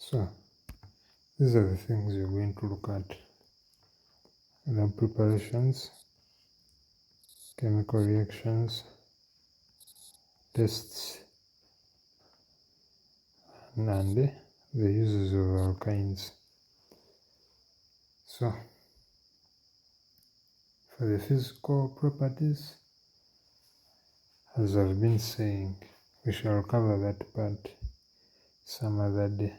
So these are the things you're going to look at: lab preparations, chemical reactions, tests, and the uses of alkynes. So for the physical properties, as I've been saying, we shall cover that part some other day.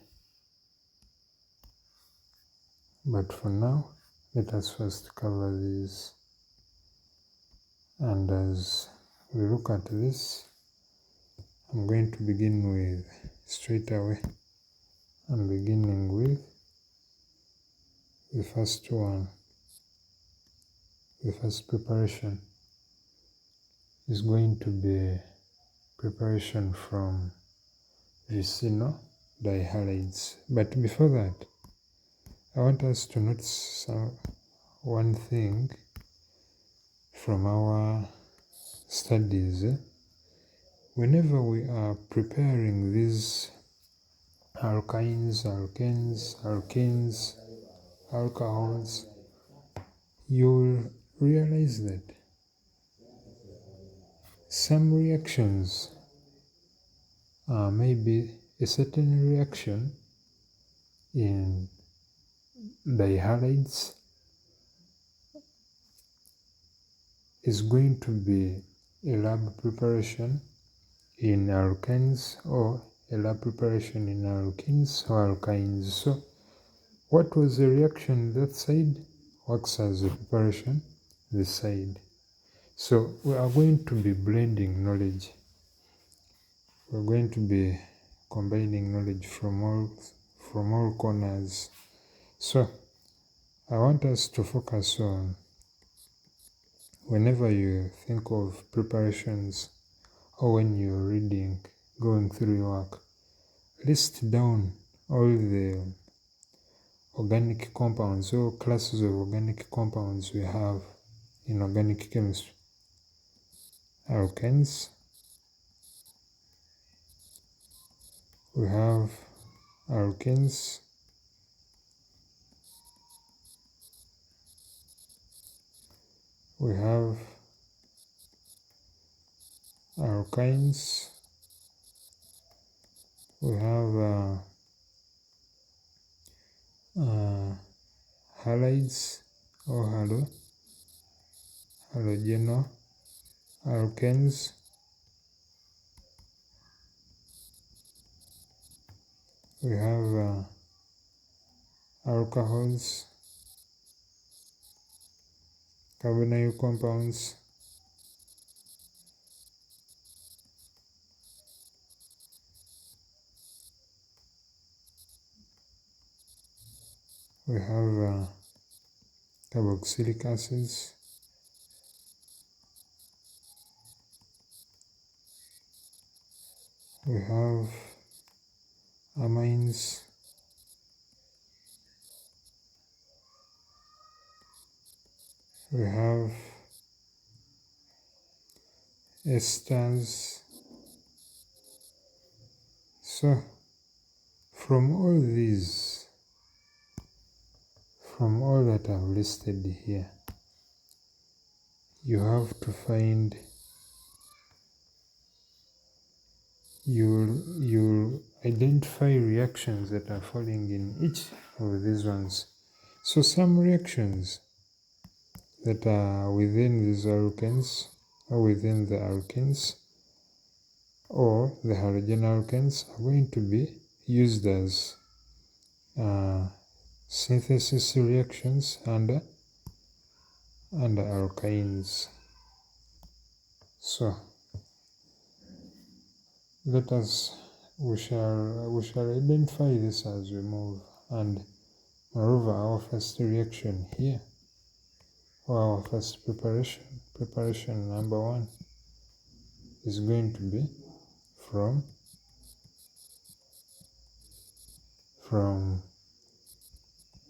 But for now, let us first cover these. And as we look at this, I'm going to begin with, straight away, I'm beginning with the first one. The first preparation is going to be preparation from vicinal dihalides. But before that, I want us to notice one thing from our studies. Whenever we are preparing these alkynes, alkanes, alkenes, alcohols, you'll realize that some reactions, maybe a certain reaction in dihalides is going to be a lab preparation in alkanes, or a lab preparation in alkenes or alkynes. So what was the reaction that side works as a preparation this side. So we are going to be blending knowledge. We're going to be combining knowledge from all corners. So I want us to focus on, whenever you think of preparations or when you're reading, going through your work, list down all the organic compounds or classes of organic compounds we have in organic chemistry. Alkanes, we have alkenes, we have alkynes, we have halides or halogenal alkanes, we have alcohols, carbonyl compounds, we have carboxylic acids, we have amines, we have esters. So from all these, from all that I've listed here, you have to find, you'll identify reactions that are falling in each of these ones. So some reactions that are within these alkanes or within the alkenes or the halogen alkanes are going to be used as synthesis reactions under alkynes. So we shall identify this as we move. And moreover, our first reaction here, or our first preparation number one, is going to be from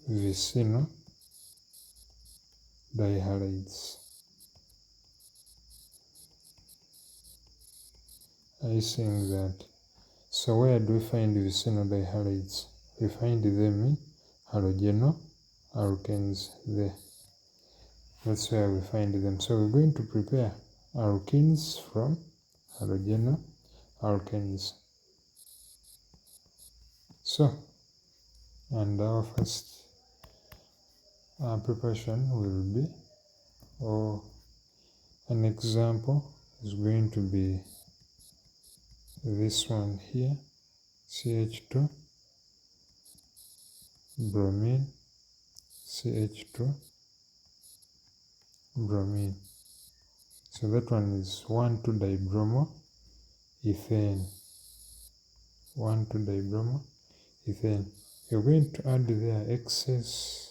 vicinal dihalides. Are you seeing that? So where do we find vicinal dihalides? we find them in halogenal alkanes there. That's where we find them. So we're going to prepare alkenes from halogenal alkanes. So, and our first preparation will be, or an example is going to be this one here, CH2 bromine, CH2 bromine. So that one is 1,2-dibromo ethane. 1,2-dibromo ethane. You're going to add there excess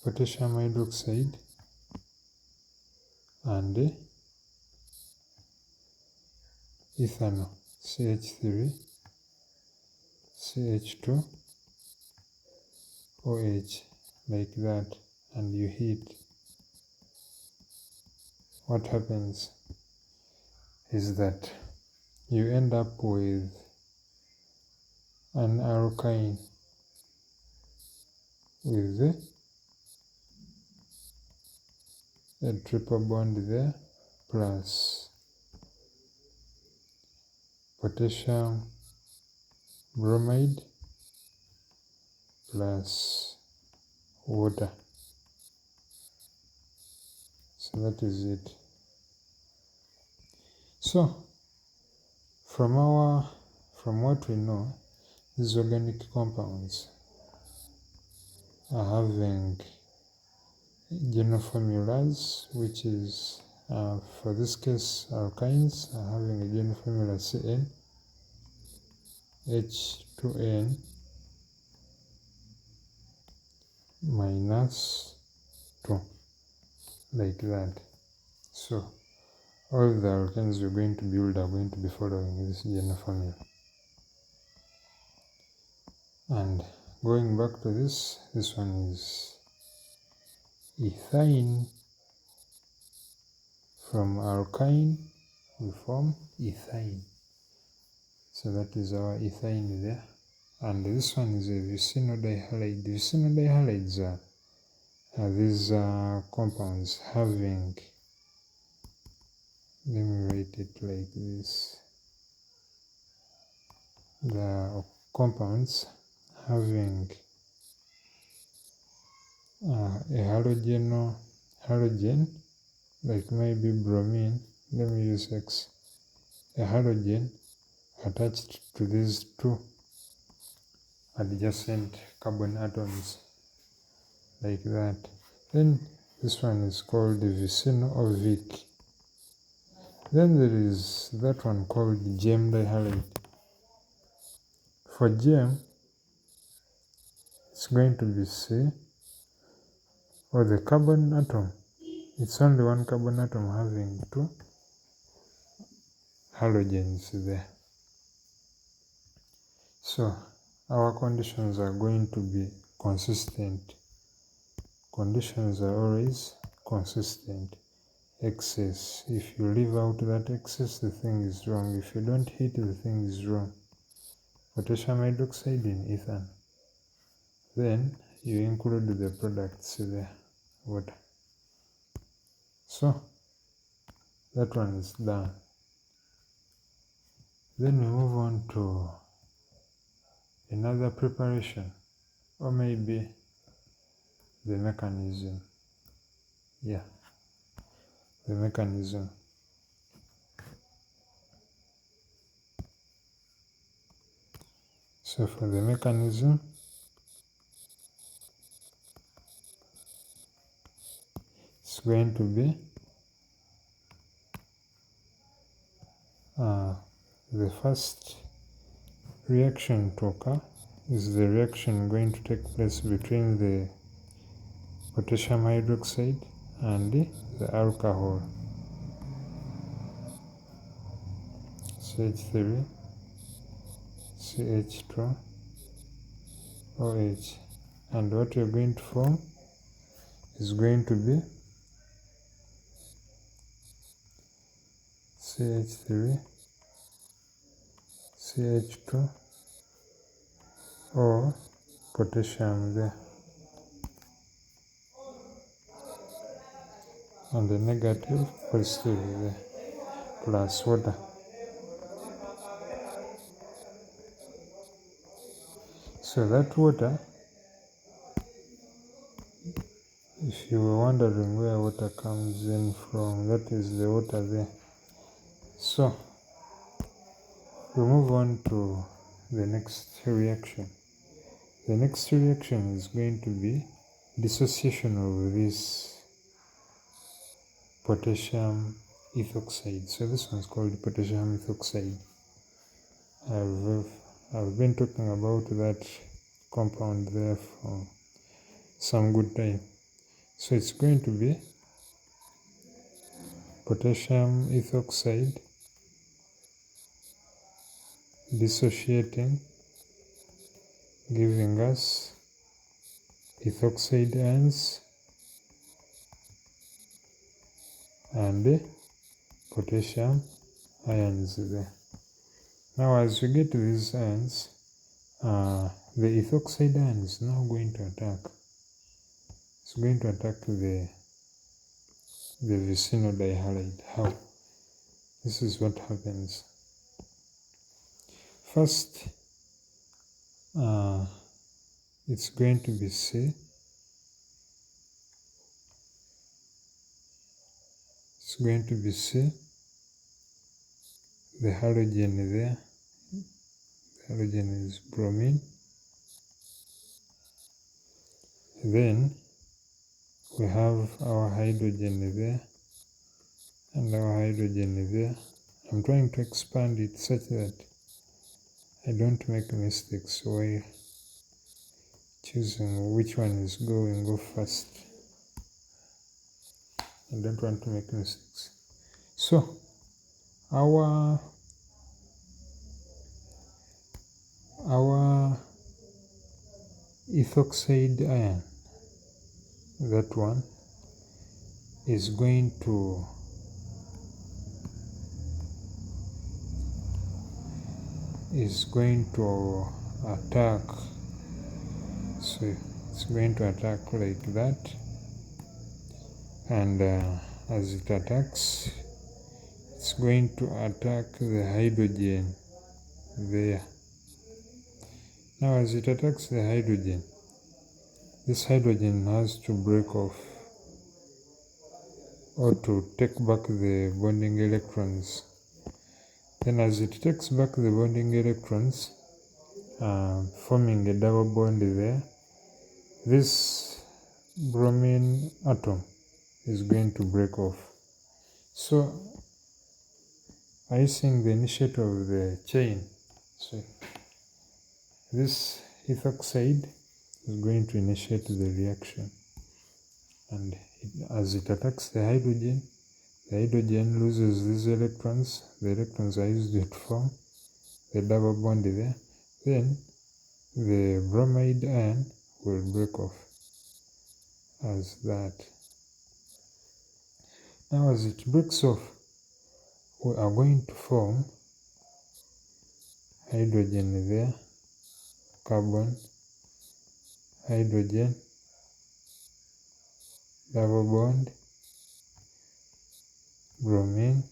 potassium hydroxide and ethanol, CH3, CH2, OH, like that, and you heat. What happens is that you end up with an alkyne with a triple bond there plus potassium bromide plus water. So that is it. So from what we know, these organic compounds are having general formulas, which is for this case alkynes are having a general formula CN H2N minus 2, like that. So all the alkanes we're going to build are going to be following this general formula. And going back to this one is ethyne. From alkyne we form ethyne. So that is our ethyne there. And this one is a vicinodihalide. Vicinodihalides are these compounds having, let me write it like this, the compounds having a halogen, like maybe bromine, let me use X, a halogen attached to these two adjacent carbon atoms, like that. Then this one is called the vicinovic. Then there is that one called gem dihalide. For gem, it's going to be C, or the carbon atom. It's only one carbon atom having two halogens there. So our conditions are going to be consistent. Conditions are always consistent. Excess. If you leave out that excess, the thing is wrong. If you don't heat, the thing is wrong. Potassium hydroxide in ethanol. Then you include the products there, water. So that one is done. Then we move on to another preparation, or maybe the mechanism. Yeah, the mechanism. So for the mechanism, it's going to be the first reaction to occur is the reaction going to take place between the potassium hydroxide and the alcohol, CH3, CH2, OH, and what you're going to form is going to be CH3, CH2 or potassium there, and the negative positive there, plus water. So that water, if you were wondering where water comes in from, that is the water there. So we move on to the next reaction. The next reaction is going to be dissociation of this potassium ethoxide. So this one is called potassium ethoxide. I've been talking about that compound there for some good time. So it's going to be potassium ethoxide dissociating, giving us ethoxide ions and potassium ions there. Now as we get to these ions, the ethoxide ion is now going to attack. It's going to attack the vicinodihalide. How? This is what happens. First, it's going to be C. It's going to be C. The halogen there. The halogen is bromine. Then we have our hydrogen there and our hydrogen there. I'm trying to expand it such that I don't make mistakes while choosing which one is go first. I don't want to make mistakes. So our ethoxide ion, that one, is going to attack. So it's going to attack like that, and as it attacks, it's going to attack the hydrogen there. Now as it attacks the hydrogen, this hydrogen has to break off or to take back the bonding electrons. Then as it takes back the bonding electrons, forming a double bond there, this bromine atom is going to break off. So I think the initiator of the chain, so this ethoxide is going to initiate the reaction, and as it attacks the hydrogen loses these electrons. The electrons are used to form the double bond there. Then the bromide ion will break off as that. Now as it breaks off, we are going to form hydrogen there, carbon, hydrogen, double bond, bromine,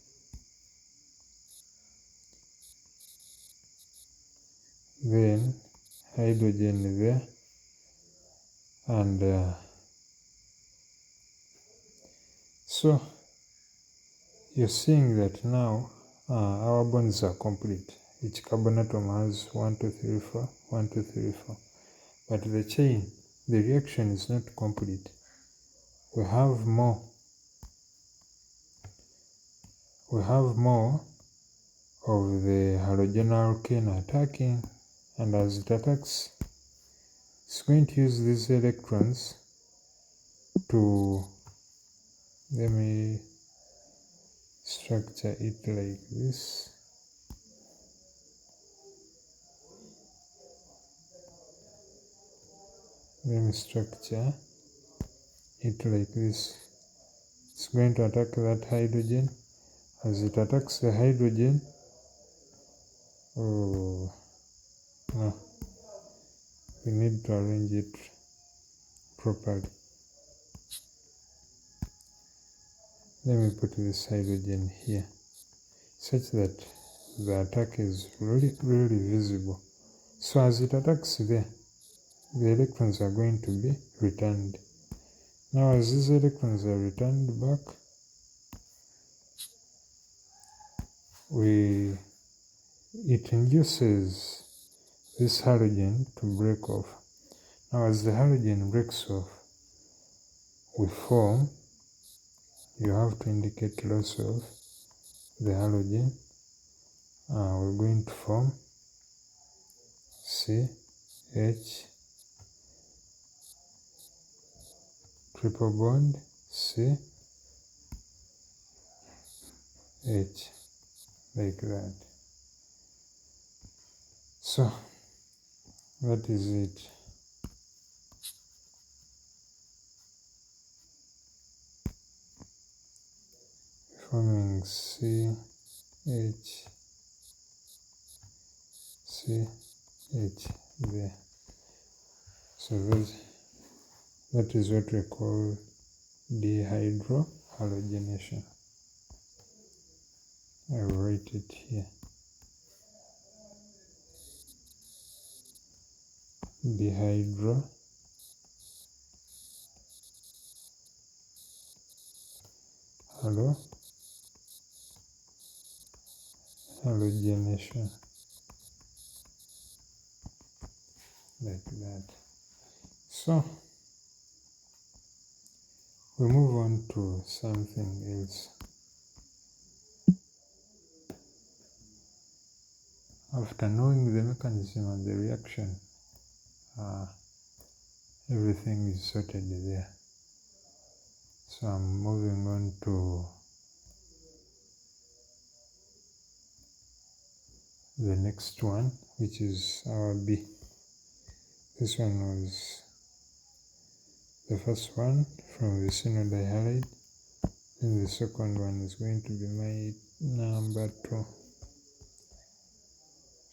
then hydrogen there, and so you're seeing that now our bonds are complete. Each carbon atom has 1, 2, 3, 4, 1, 2, 3, 4. But the chain, the reaction is not complete. We have more. We have more of the halogen-alkane attacking, and as it attacks, it's going to use these electrons to, let me structure it like this. Let me structure it like this. It's going to attack that hydrogen. As it attacks the hydrogen, No, we need to arrange it properly. Let me put this hydrogen here such that the attack is really visible. So as it attacks there, the electrons are going to be returned. Now as these electrons are returned back, it induces this halogen to break off. Now as the halogen breaks off, we form, you have to indicate loss of the halogen. We're going to form CH triple bond CH, like that. So that is it. Forming CH there. So that is what we call dehydrohalogenation. I will write it here. Dehydrohalogenation, like that. So we move on to something else. After knowing the mechanism of the reaction, everything is sorted there. So I'm moving on to the next one, which is our B. This one was the first one from vicinodihalide, and the second one is going to be my number 2.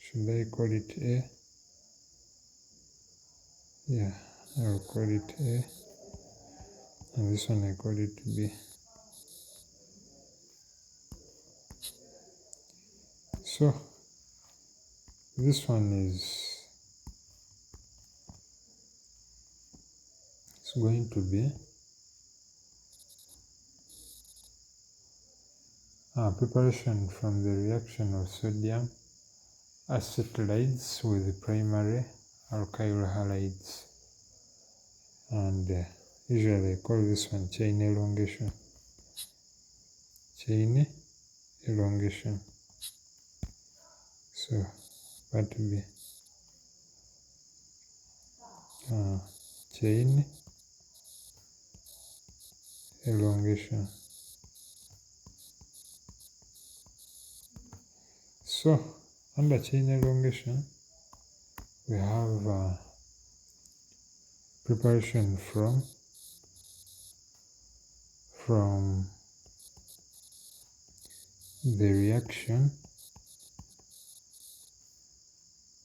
Should I call it A? Yeah, I'll call it A, and this one I call it B. So this one is going to be preparation from the reaction of sodium acetylides with primary alkyl halides, and usually I call this one chain elongation. So part B, chain elongation. So under chain elongation, we have preparation from the reaction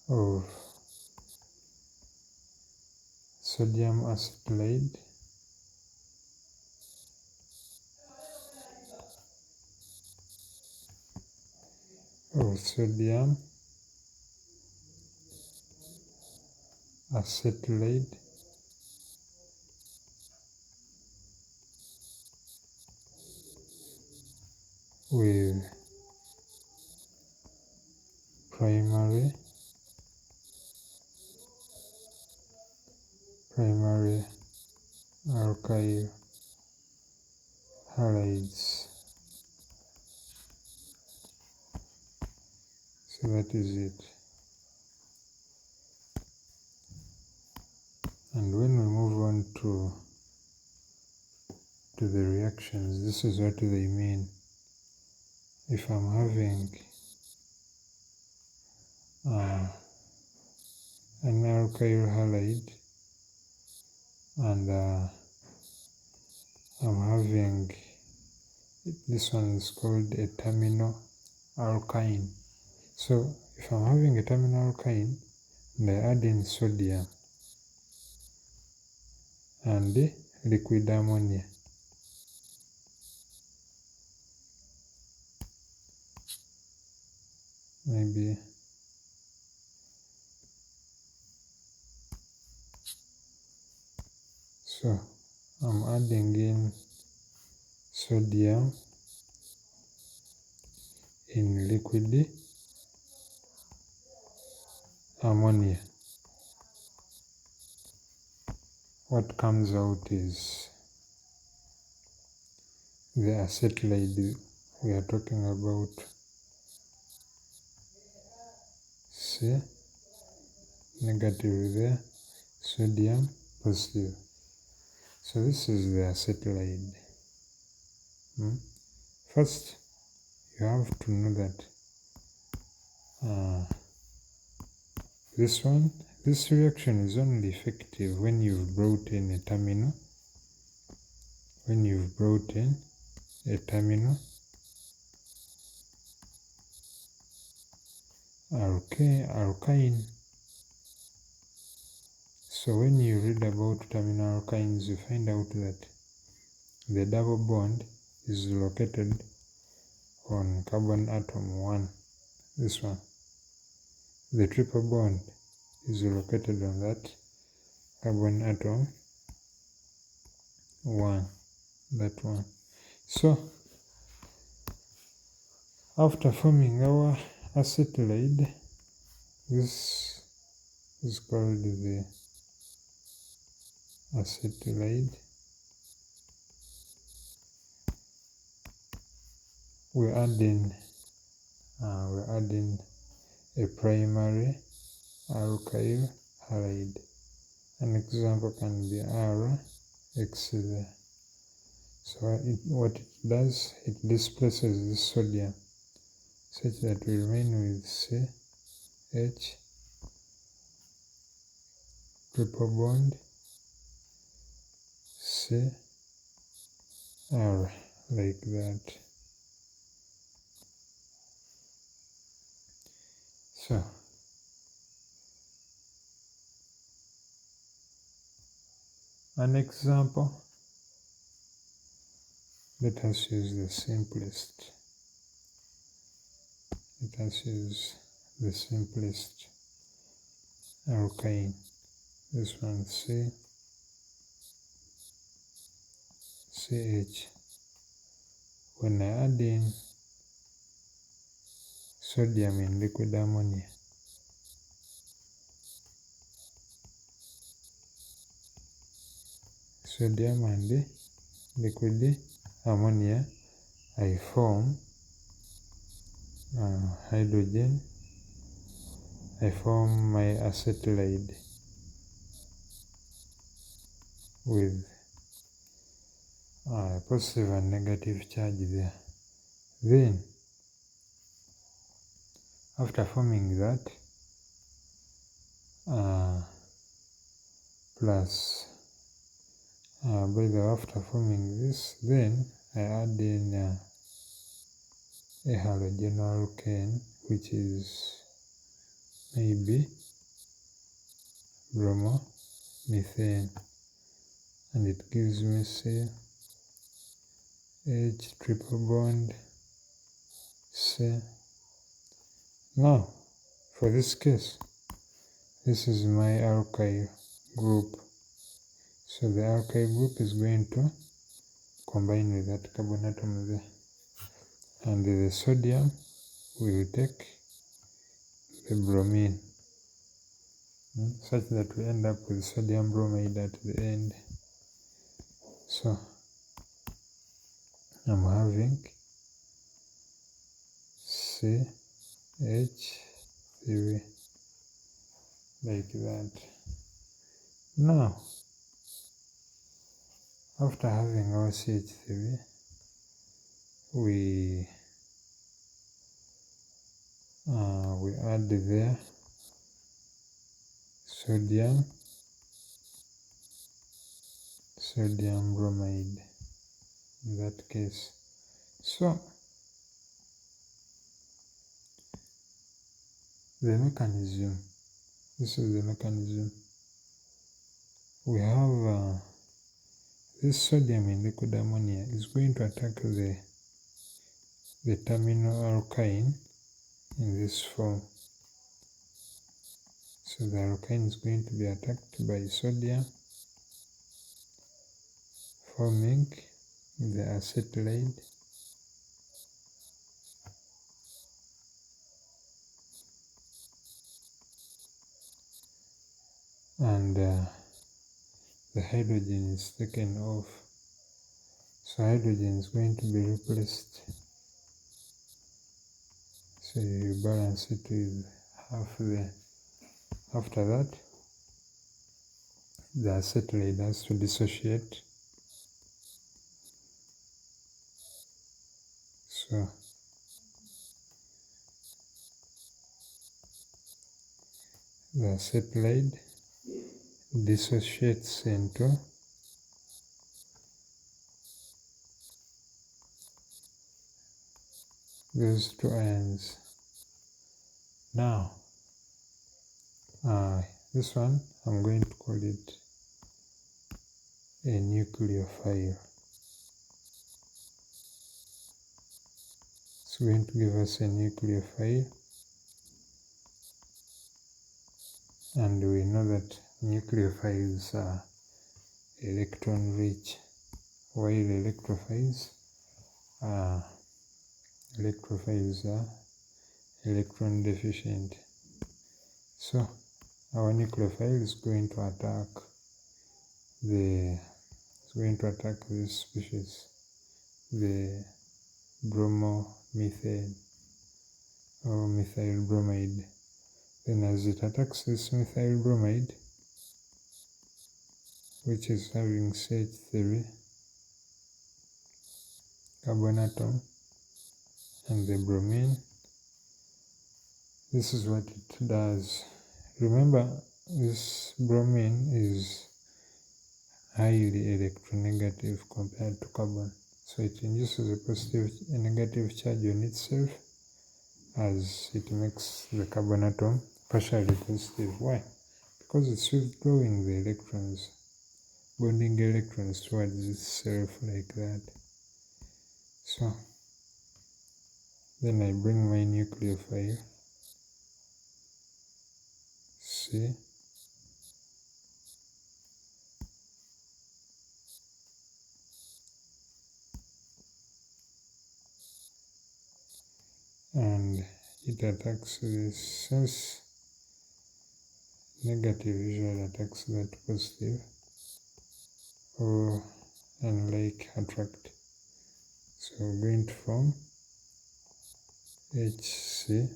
of sodium acetylide with primary alkyl halides. So that is it. And when we move on to the reactions, this is what they mean. If I'm having an alkyl halide and I'm having, this one is called a terminal alkyne. So if I'm having a terminal alkyne and I add in sodium and liquid ammonia. Maybe so I'm adding in sodium in liquid ammonia. What comes out is the acetylide we are talking about. See, negative there, sodium positive. So this is the acetylide. First, you have to know that this reaction is only effective when you've brought in a terminal. When you've brought in a terminal alkyne. So when you read about terminal alkynes, you find out that the double bond is located on carbon atom 1, this one. The triple bond is located on that carbon atom 1, that one. So after forming our acetylide, this is called the acetylide. We add in a primary alkyl halide. An example can be RX there. So what it does, it displaces the sodium such that we remain with CH triple bond Cr, like that. So an example, let us use the simplest. Let us use the simplest alkyne. This one CH. When I add in sodium in liquid ammonia, sodium and liquid ammonia, I form hydrogen. I form my acetylide with positive and negative charge there. Then, after forming that, after forming this, then I add in a halogen alkane, which is maybe bromomethane, and it gives me H triple bond C. Now, for this case, this is my alkyl group. So the alkyl group is going to combine with that carbon atom there, and the sodium will take the bromine, such that we end up with sodium bromide at the end. So I'm having CH3 like that. Now, after having our CH3, we add there sodium bromide in that case. So the This is the mechanism. We have this sodium in liquid ammonia is going to attack the terminal alkyne in this form. So the alkyne is going to be attacked by sodium, forming the acetylide, and the hydrogen is taken off. So hydrogen is going to be replaced. So you balance it with half the. After that, the acetylide has to dissociate. So the acetylide dissociates into those two ions. Now, this one, I'm going to call it a nucleophile. It's going to give us a nucleophile, and we know that nucleophiles are electron rich, while electrophiles are electron deficient. So our nucleophile is going to attack this species, the bromomethane or methyl bromide. Then as it attacks this methyl bromide, which is having CH3 carbon atom, and the bromine, this is what it does. Remember, this bromine is highly electronegative compared to carbon. So it induces a negative charge on itself as it makes the carbon atom partially positive. Why? Because it's withdrawing the electrons, bonding electrons towards itself like that. So then I bring my nucleophile, C, and it attacks this. Since negative usually attacks that positive, or unlike attract. So we're going to form HC,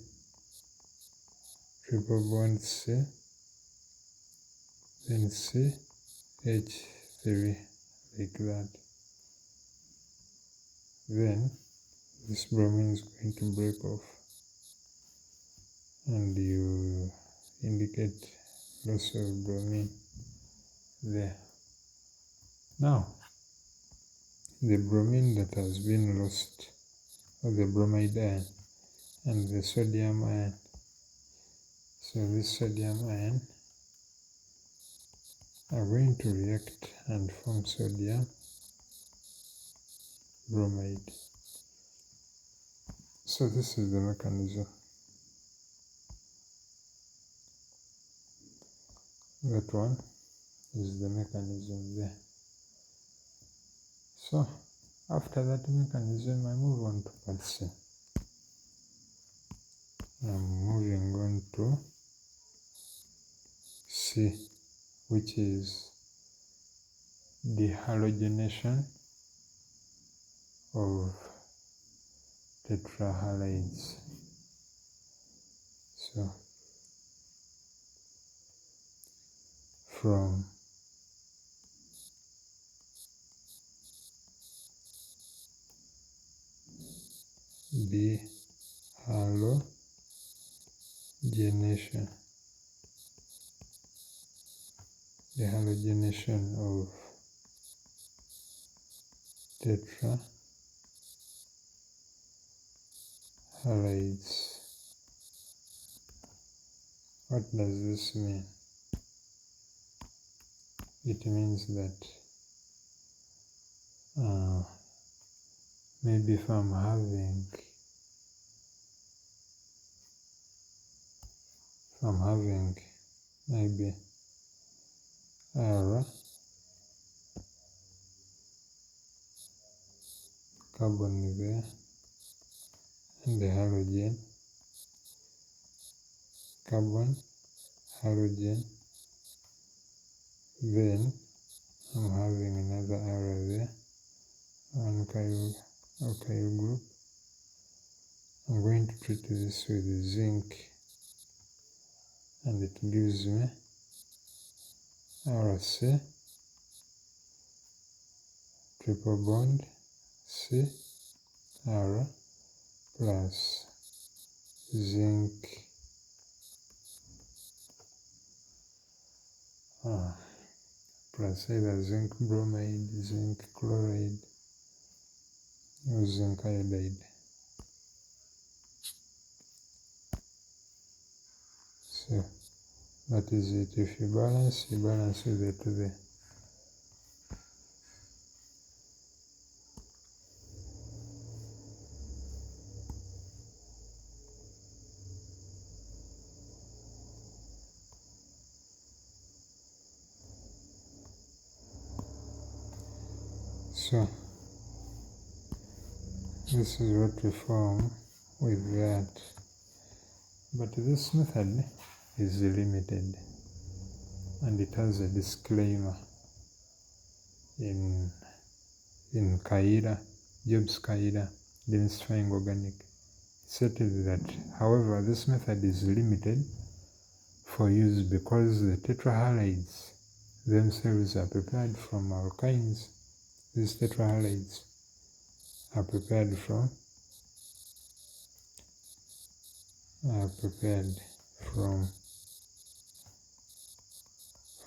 triple bond C, then C, H3, like that. Then this bromine is going to break off, and you indicate loss of bromine there. Now, the bromine that has been lost, or the bromide ion, and the sodium ion. So this sodium ion are going to react and form sodium bromide. So this is the mechanism. That one is the mechanism there. So after that mechanism, I move on to part C. I'm moving on to C, which is dehalogenation of tetrahalides. So from dehalogenation of tetrahalides. What does this mean? It means that maybe if I'm having maybe R carbon there and the halogen, carbon, halogen, then I'm having another arrow there, alkyl group. I'm going to treat this with zinc, and it gives me RC, triple bond C, R plus zinc plus either zinc bromide, zinc chloride, or zinc iodide. So that is it. If you balance with it to there. So this is what we form with that. But this method is limited, and it has a disclaimer in Kaira, Job's Kaira, demystifying organic. It stated that, however, this method is limited for use because the tetrahalides themselves are prepared from alkynes. These tetrahalides are prepared from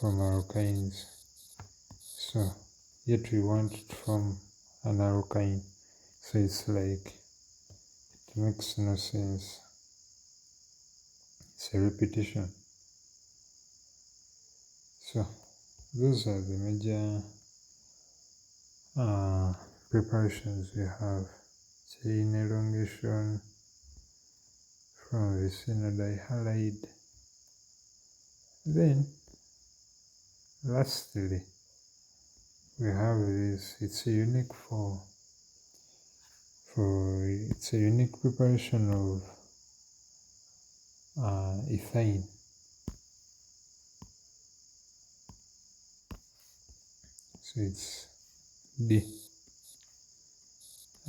alkynes. So yet we want it from an alkyne. So it's like, it makes no sense. It's a repetition. So those are the major preparations we have. Chain elongation from vicinodihalide. Then lastly we have this. It's a unique it's a unique preparation of ethyne. So it's D,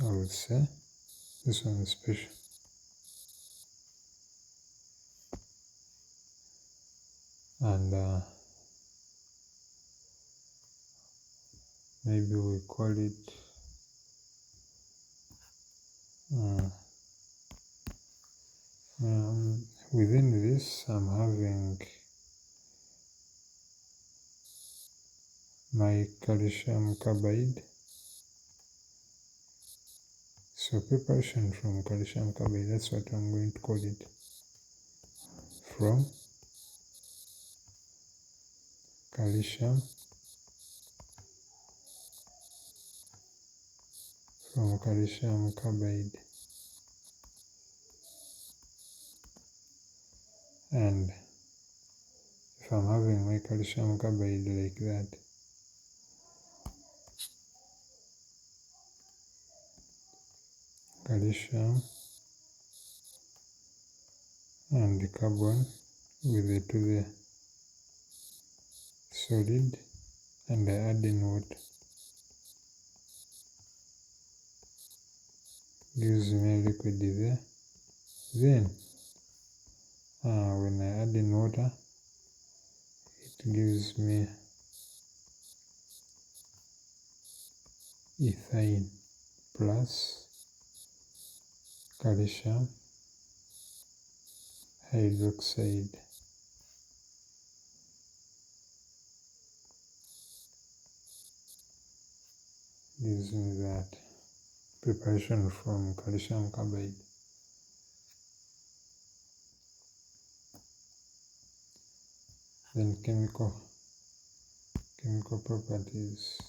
I would say. This one is special. And maybe we call it within this I'm having my calcium carbide. So preparation from calcium carbide, that's what I'm going to call it. From calcium carbide. And if I'm having my calcium carbide like that, calcium and the carbon with the to the solid, and I add in water, gives me a liquid there. Then when I add in water, it gives me ethyne plus calcium hydroxide. Gives me that preparation from calcium carbide. Then chemical properties.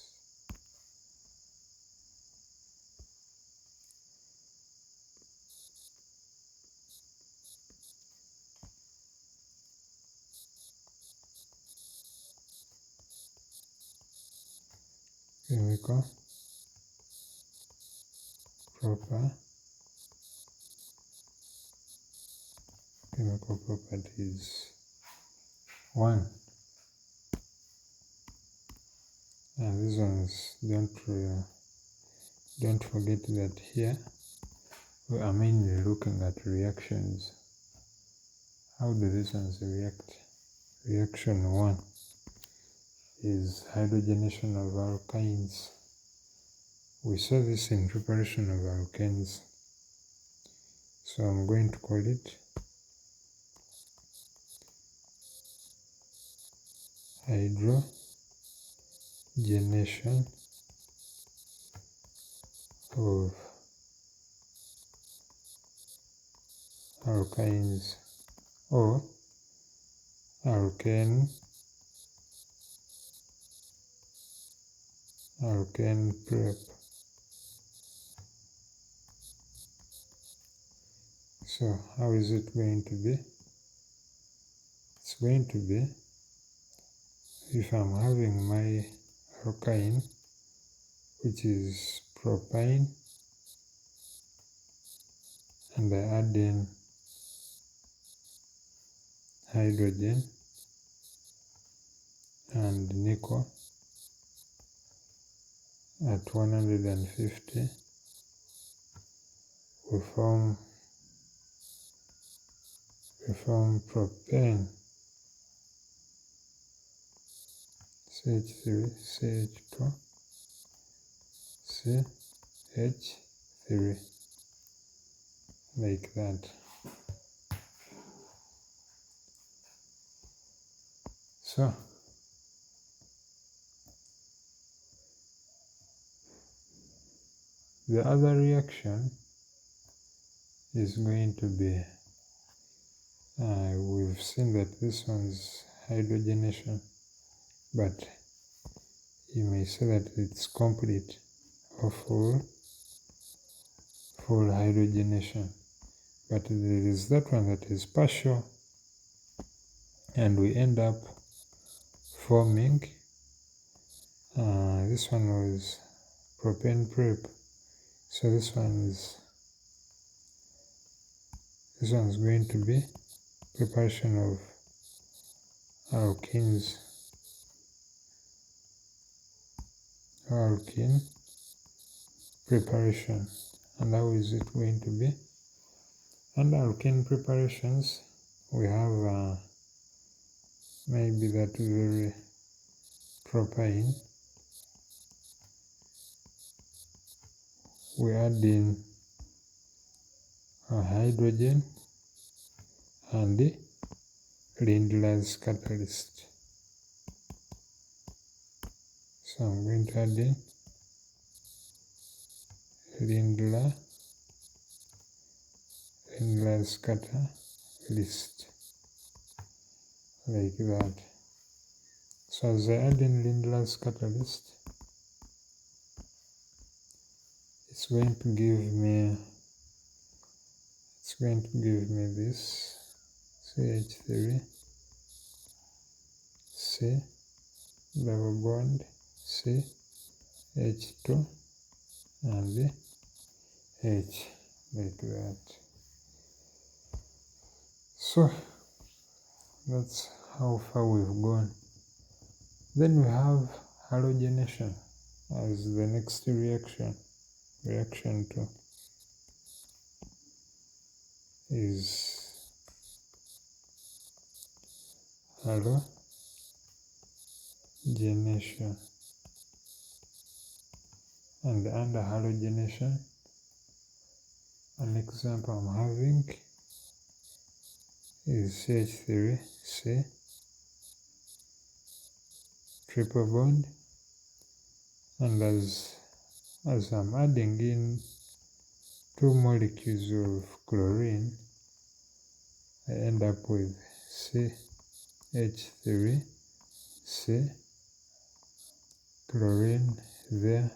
Chemical properties. 1. And these ones don't forget that here we are mainly looking at reactions. How do these ones react? Reaction 1 is hydrogenation of alkynes. We saw this in preparation of alkanes, so I'm going to call it hydrogenation of alkynes, or alkane prep. So how is it going to be? It's going to be, if I'm having my alkyne, which is propane, and I add in hydrogen and nickel at 150, we form propane, CH3, CH2, CH3, like that. So the other reaction is going to be, we've seen that this one's hydrogenation, but you may say that it's complete or full hydrogenation, but there is that one that is partial, and we end up forming, this one was propane prep, so this one's going to be preparation of alkenes, alkene preparation. And how is it going to be? Under alkene preparations, we have maybe that very propane. We add in a hydrogen and the Lindlar's catalyst. So I'm going to add in Lindlar's catalyst, like that. So as I add in Lindlar's catalyst, it's going to give me this CH3, C double bond, C H2, and the H, like that. So that's how far we've gone. Then we have halogenation as the next reaction. Reaction 2 is halogenation, and under halogenation, an example I'm having is CH3C triple bond, and as I'm adding in 2 molecules of chlorine, I end up with C H3, C, chlorine there,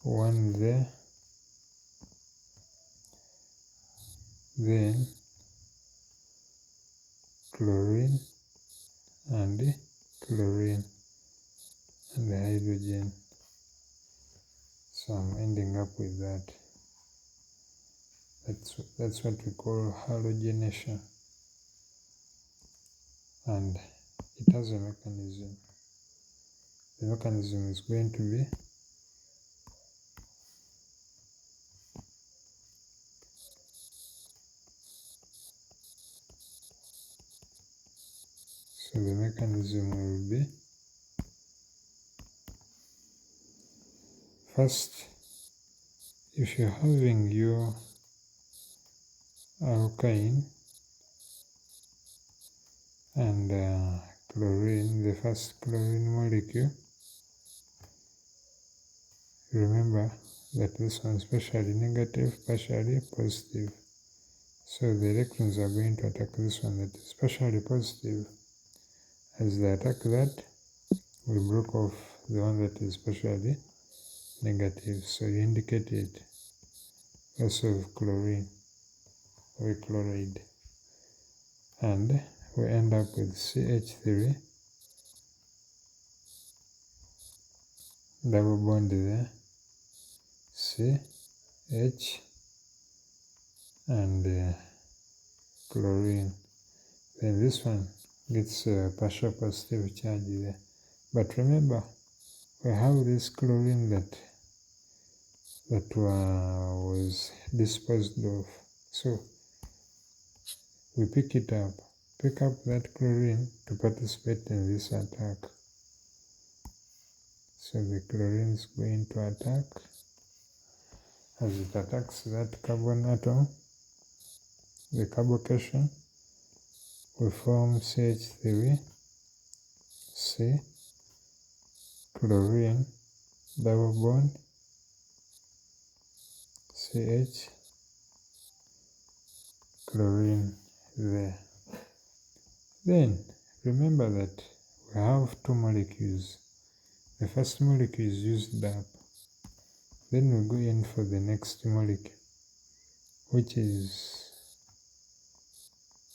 1 there, then chlorine and chlorine and the hydrogen. So I'm ending up with that. That's what we call halogenation, and it has a mechanism. The mechanism is going to be so the mechanism will be, first, if you're having your alkyne and chlorine, the first chlorine molecule, remember that this one is partially negative, partially positive. So the electrons are going to attack this one that is partially positive. As they attack that, we broke off the one that is partially negative. So you indicate it also chlorine or chloride. And we end up with CH3, double bond there, CH and chlorine. Then this one gets a partial positive charge there. But remember, we have this chlorine that was disposed of. So we pick up that chlorine to participate in this attack. So the chlorine is going to attack. As it attacks that carbon atom, the carbocation, we form CH3, C, chlorine, double bond, CH, chlorine there. Then remember that we have two molecules. The first molecule is used up. Then we go in for the next molecule, which is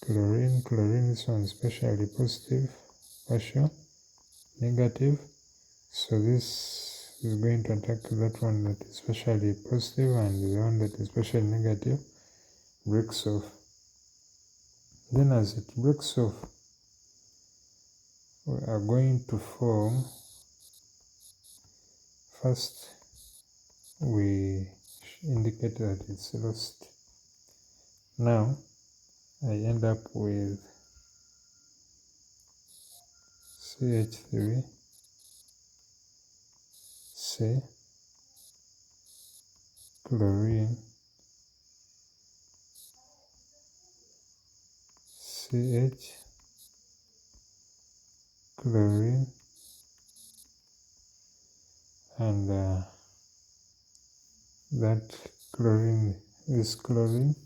chlorine. Chlorine, this one is partially positive, partial, negative. So this is going to attack that one that is partially positive, and the one that is partially negative breaks off. Then as it breaks off, we are going to form, first we indicate that it's lost. Now I end up with CH3, C, chlorine, CH, chlorine, and that chlorine, this chlorine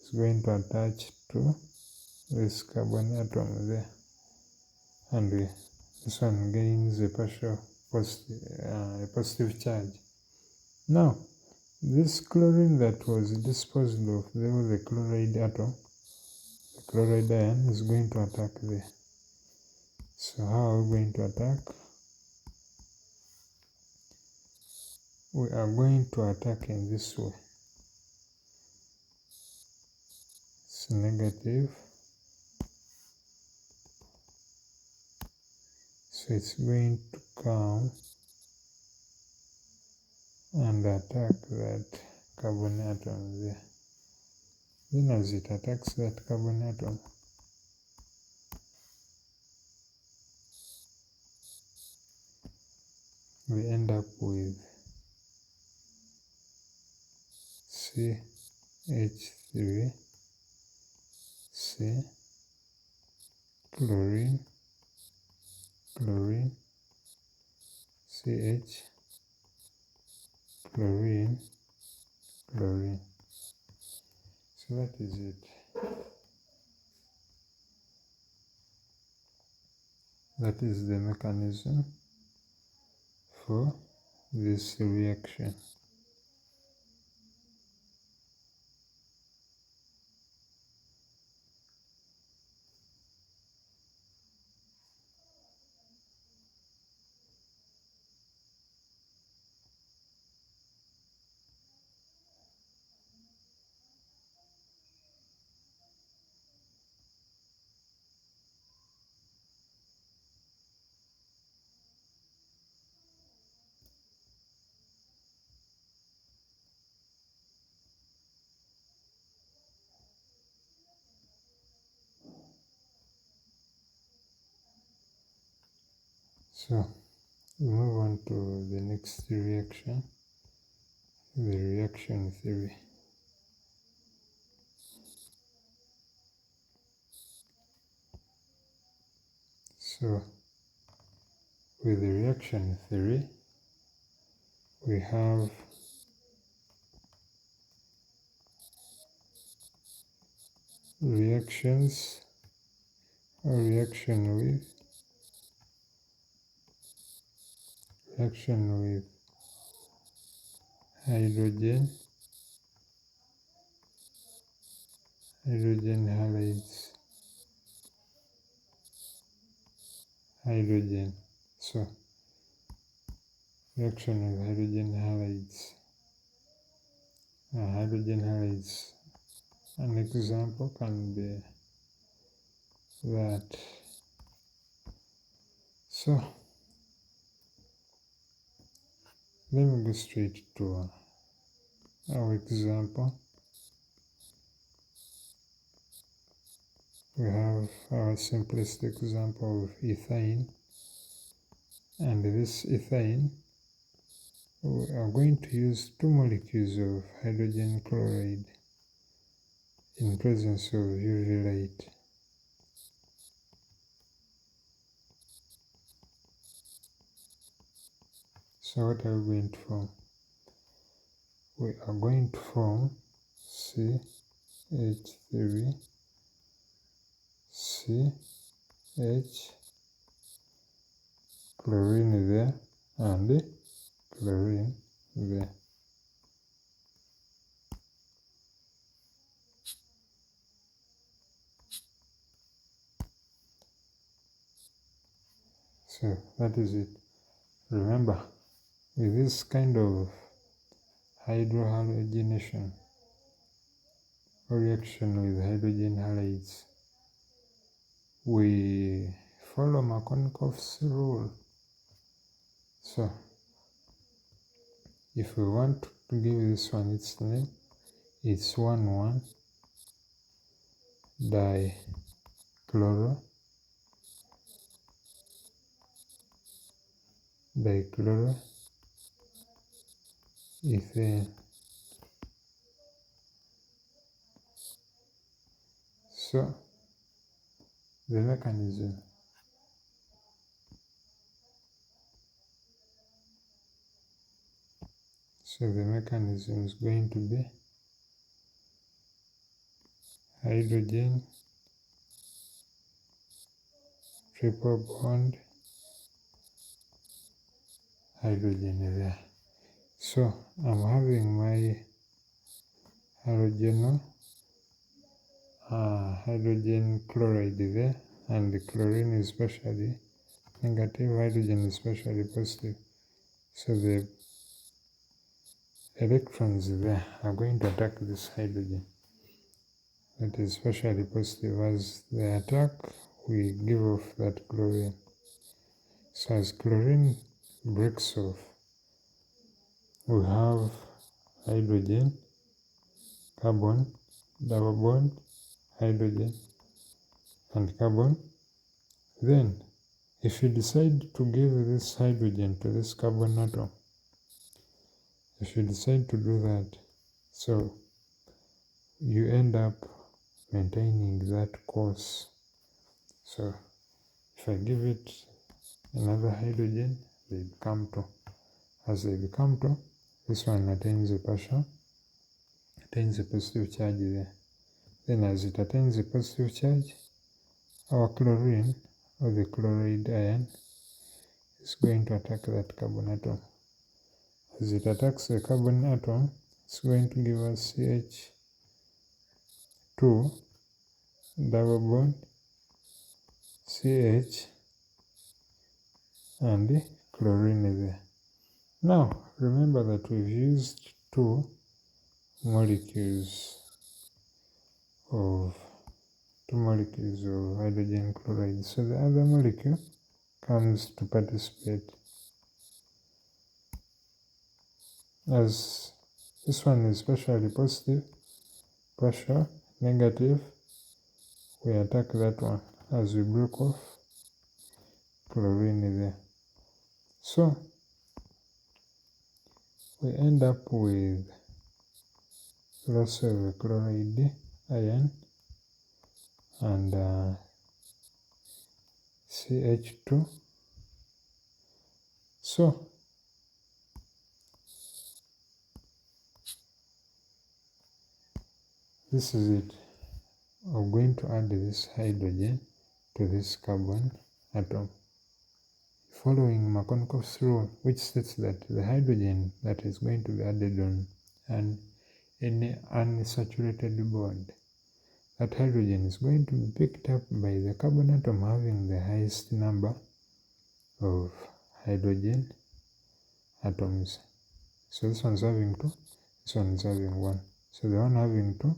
is going to attach to this carbon atom there, and this one gains a partial positive charge. Now this chlorine that was disposed of, there was a chloride atom, the chloride ion is going to attack there. So how are we going to attack? We are going to attack in this way. It's negative. So it's going to come and attack that carbon atom there. Then as it attacks that carbon atom, we end up with CH3, C, chlorine, chlorine, CH, chlorine, chlorine. So that is it. that is the mechanism for this reaction. So we move on to the next reaction, the reaction theory. So with the reaction theory, we have reactions or reaction with hydrogen halides, hydrogen. So reaction with hydrogen halides. An example can be that. So let me go straight to our example. We have our simplest example of ethane, and this ethane, we are going to use 2 molecules of hydrogen chloride in presence of UV light. So what are we going to form? We are going to form CH3, CH, chlorine there, and chlorine there. So that is it. Remember, with this kind of hydrohalogenation or reaction with hydrogen halides, we follow Markovnikov's rule. So if we want to give this one its name, it's 1,1 dichloroethane. So the mechanism. So the mechanism is going to be hydrogen, triple bond, hydrogen there. So I'm having my hydrogen chloride there, and the chlorine is especially negative, hydrogen is especially positive. So the electrons there are going to attack this hydrogen that is especially positive. As they attack, we give off that chlorine. So as chlorine breaks off, we have hydrogen, carbon, double bond, hydrogen, and carbon. Then, if you decide to give this hydrogen to this carbon atom, if you decide to do that, so you end up maintaining that course. So if I give it another hydrogen, they become 2. As they become 2, this one attains a positive charge there. Then as it attains a positive charge, our chlorine or the chloride ion is going to attack that carbon atom. As it attacks the carbon atom, it's going to give us CH2 double bond CH and the chlorine there. Now remember that we've used two molecules of hydrogen chloride, so the other molecule comes to participate. As this one is partially positive, partial negative, we attack that one as we broke off chlorine there. So we end up with loss of a chloride ion and CH2. So this is it. I'm going to add this hydrogen to this carbon atom, following Markovnikov's rule, which states that the hydrogen that is going to be added on any unsaturated bond, that hydrogen is going to be picked up by the carbon atom having the highest number of hydrogen atoms. So this one's having 2, this one is having 1. So the one having 2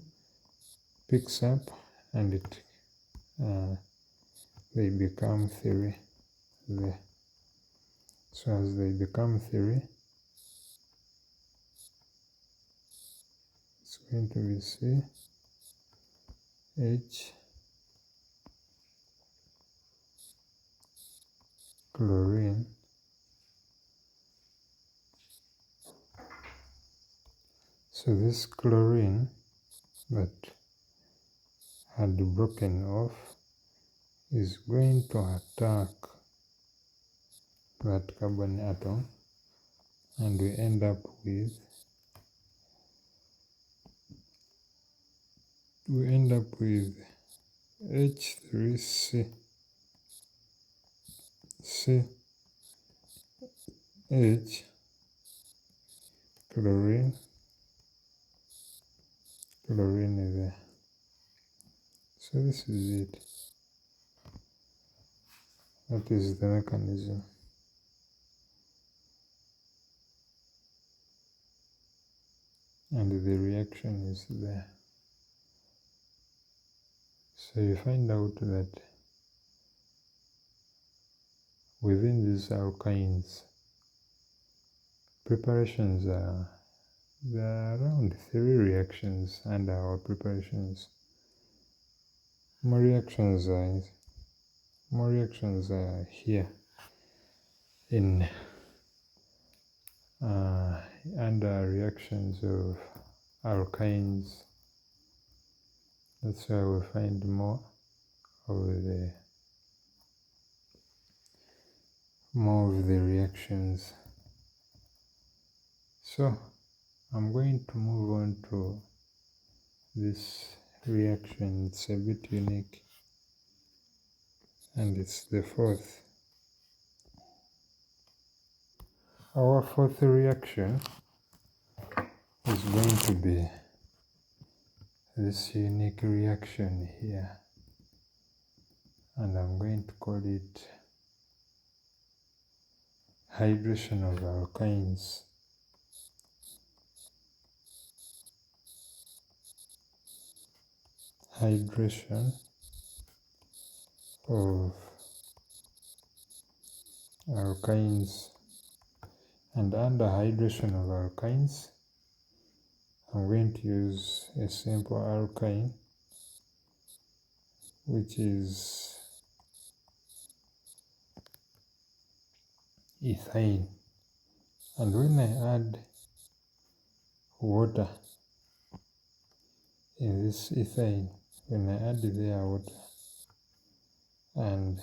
picks up and they become 3 there. So as they become 3, it's going to be CH chlorine so this chlorine that had broken off is going to attack that carbon atom, and we end up with H3C CH chlorine there. So this is it. That is the mechanism. And the reaction is there. So you find out that within these alkynes, preparations there are around 3 reactions under our preparations. More reactions are here in under reactions of alkynes. That's where we find more of the reactions. So I'm going to move on to this reaction. It's a bit unique, and it's the 4th. Our 4th reaction is going to be this unique reaction here, and I'm going to call it hydration of alkynes. Hydration of alkynes. And under hydration of alkynes, I'm going to use a simple alkyne, which is ethane. And when I add water in this ethane, when I add there water and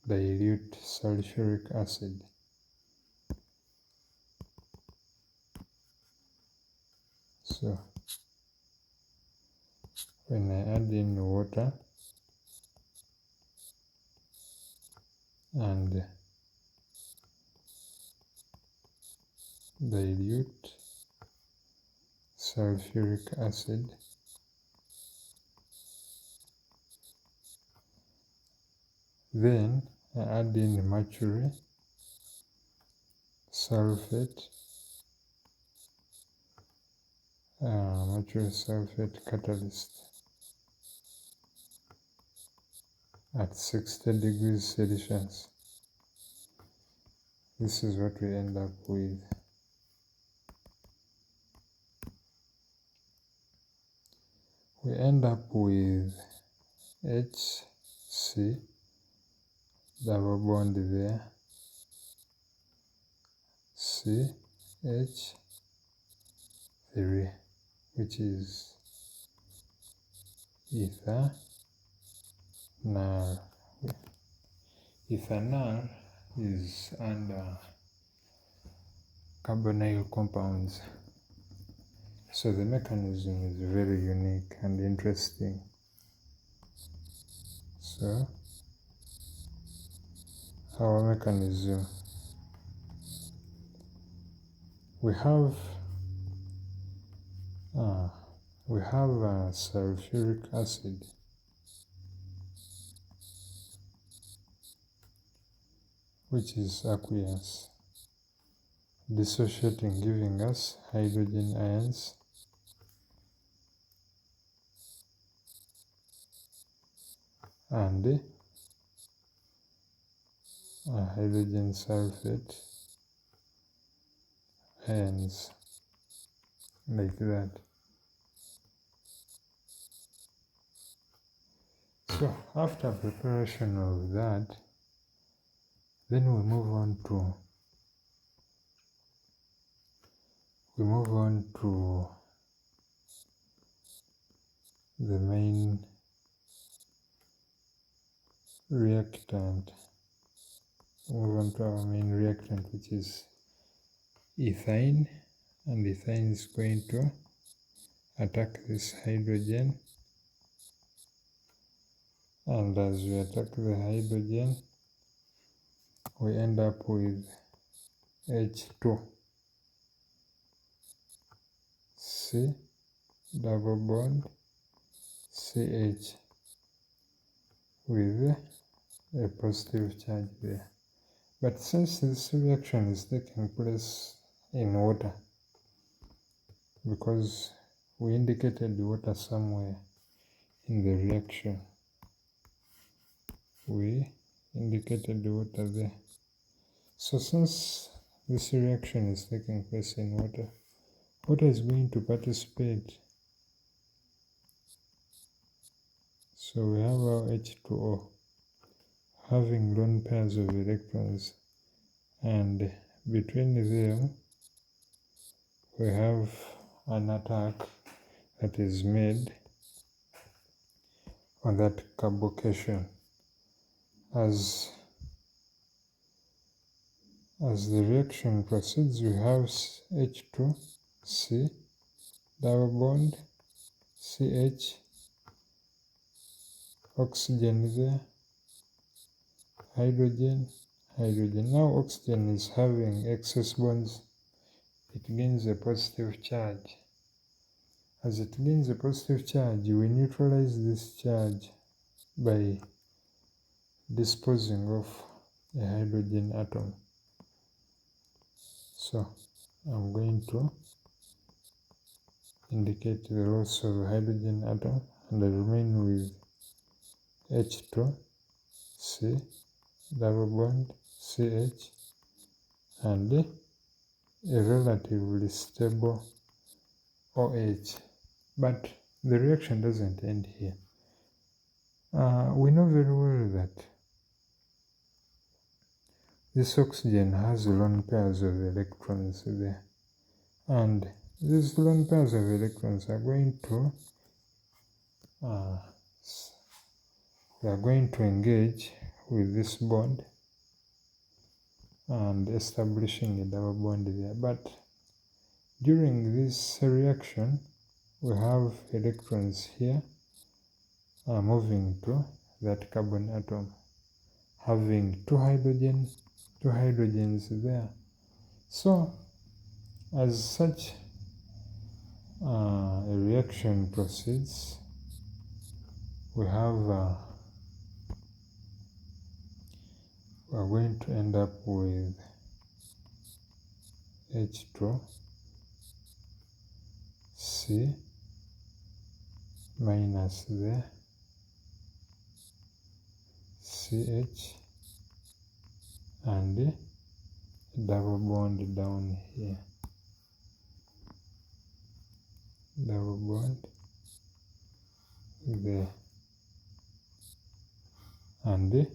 dilute sulfuric acid, so when I add in water and dilute sulfuric acid, then I add in mercury sulfate, catalyst at 60 degrees Celsius. This is what we end up with. We end up with HC, double bond there, CH3, which is ethanol. Ethanol is under carbonyl compounds, so the mechanism is very unique and interesting. So our mechanism, we have sulfuric acid, which is aqueous, dissociating, giving us hydrogen ions, and hydrogen sulfate ions, like that. So after preparation of that, then we move on to the main reactant. Move on to our main reactant, which is ethyne, and ethyne is going to attack this hydrogen, and as we attack the hydrogen, we end up with H2, C double bond CH with a positive charge there. But since this reaction is taking place in water, because we indicated water somewhere in the reaction, we indicated the water there. So since this reaction is taking place in water, water is going to participate. So we have our H2O having lone pairs of electrons, and between them we have an attack that is made on that carbocation. As the reaction proceeds, we have H2C double bond CH, oxygen there, hydrogen. Now oxygen is having excess bonds. It gains a positive charge. As it gains a positive charge, we neutralize this charge by disposing of a hydrogen atom. So I'm going to indicate the loss of a hydrogen atom, and I remain with H2C double bond CH and a relatively stable OH. But the reaction doesn't end here. We know very well that this oxygen has lone pairs of electrons there, and these lone pairs of electrons are going to engage with this bond and establishing a double bond there. But during this reaction, we have electrons here moving to that carbon atom. having two hydrogens there. So as such a reaction proceeds, we are going to end up with H2C minus there, CH, and double bond down here, double bond there, and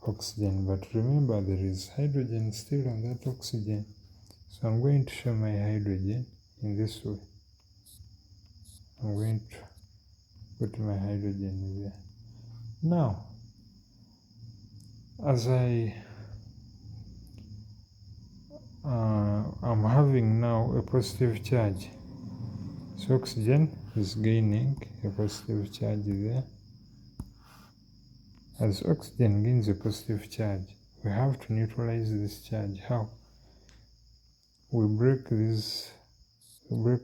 oxygen. But remember, there is hydrogen still on that oxygen, so I'm going to show my hydrogen in this way. I'm going to put my hydrogen there. Now, as I'm having now a positive charge, so oxygen is gaining a positive charge there. As oxygen gains a positive charge, we have to neutralize this charge. How? We break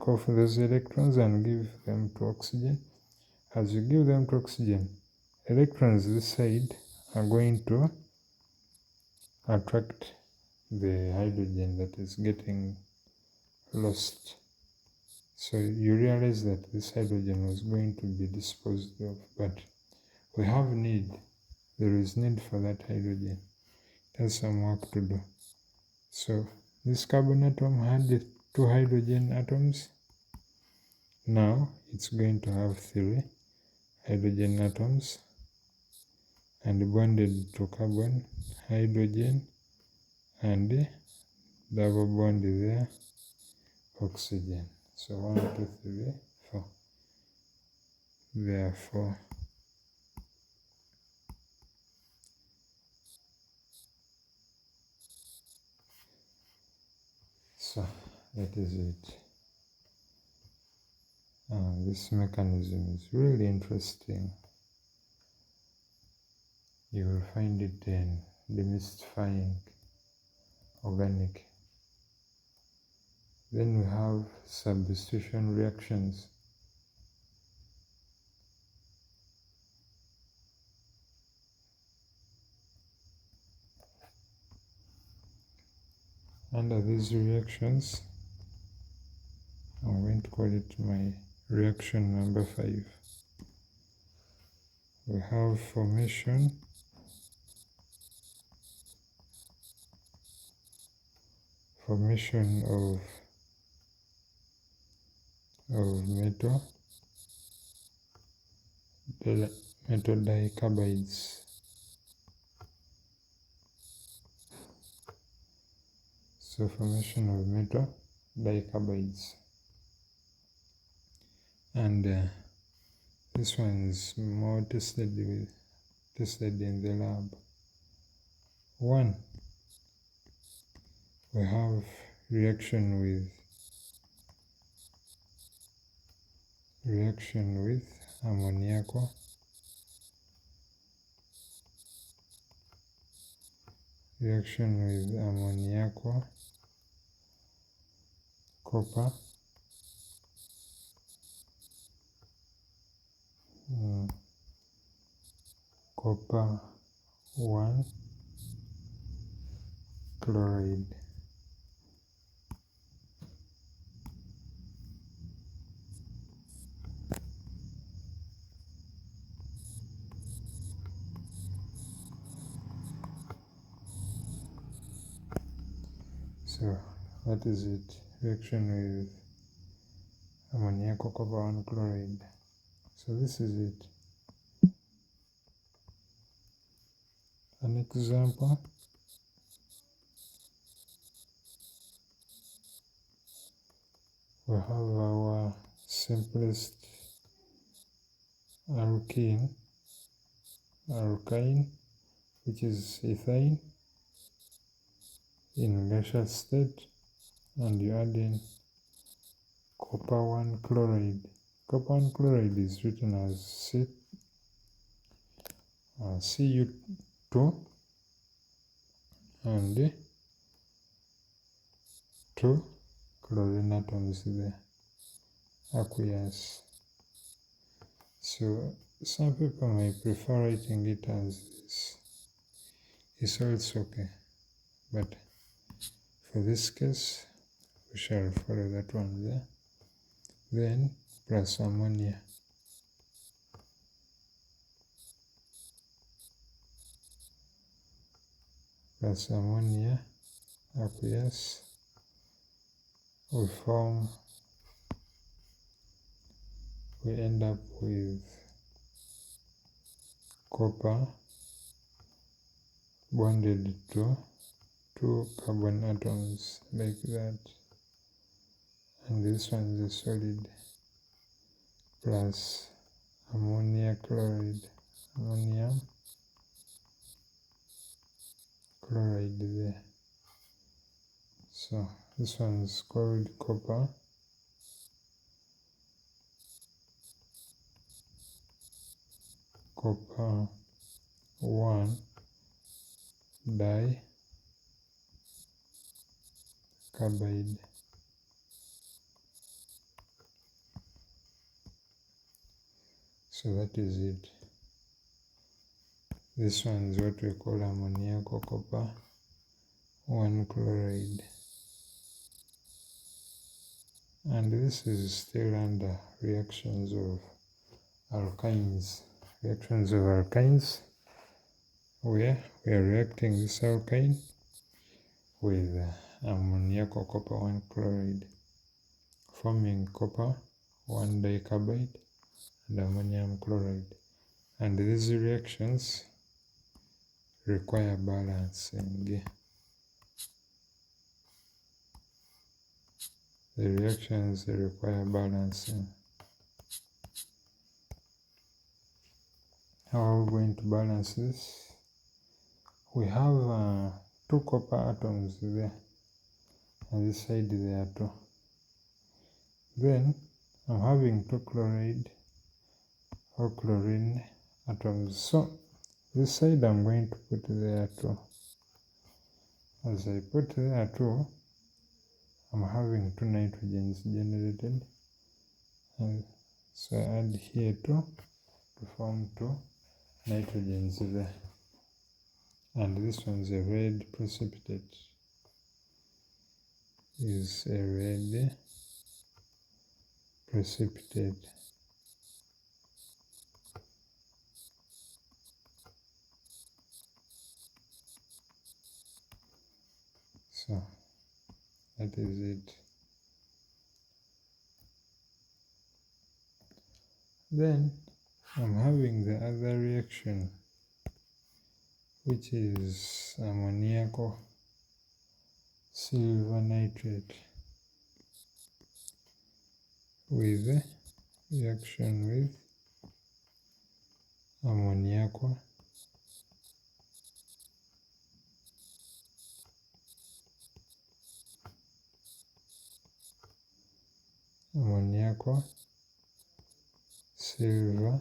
off those electrons and give them to oxygen. As you give them to oxygen, electrons this side are going to attract the hydrogen that is getting lost. So you realize that this hydrogen was going to be disposed of, but we have need. There is need for that hydrogen. There's some work to do. So this carbon atom had two hydrogen atoms. Now it's going to have three hydrogen atoms and bonded to carbon, hydrogen, and double bond there, oxygen. So 1, 2, 3, 4. Therefore, so that is it. This mechanism is really interesting. You will find it in demystifying organic. Then we have substitution reactions. Under these reactions, I'm going to call it my reaction number 5. We have formation of metal dicarbides. So formation of metal dicarbides, and this one is more tested in the lab. 1, we have reaction with ammoniaco, copper, copper 1 chloride. So that is it, reaction with ammoniaco copper 1 chloride. So this is it. An example, we have our simplest alkyne, which is ethane in gaseous state, and you add in copper 1 chloride. Copper 1 chloride is written as Cu2 and 2 chlorine atoms there, aqueous. So some people may prefer writing it as this. It's also okay, but for this case we shall follow that one there. Then plus ammonia. Plus ammonia, aqueous, we end up with copper bonded to 2 carbon atoms like that, and this one is a solid, plus ammonia chloride, ammonium chloride there. So this one is called copper copper 1 dicarbide. So that is it. This one is what we call ammoniacal copper 1 chloride. And this is still under reactions of alkynes. Reactions of alkynes, where we are reacting this alkyne with ammoniacal copper 1 chloride, forming copper 1 dicarbide and ammonium chloride. And these reactions require balancing. The reactions require balancing. How are we going to balance this? We have 2 copper atoms there, on this side there are 2. Then I'm having 2 chloride or chlorine atoms. So this side I'm going to put there 2. As I put there 2, I'm having 2 nitrogens generated. And so I add here 2 to form 2 nitrogens there. And this one's a red precipitate. Is a red precipitate. So that is it. Then I'm having the other reaction, which is ammoniacal silver nitrate with reaction with ammoniacal silver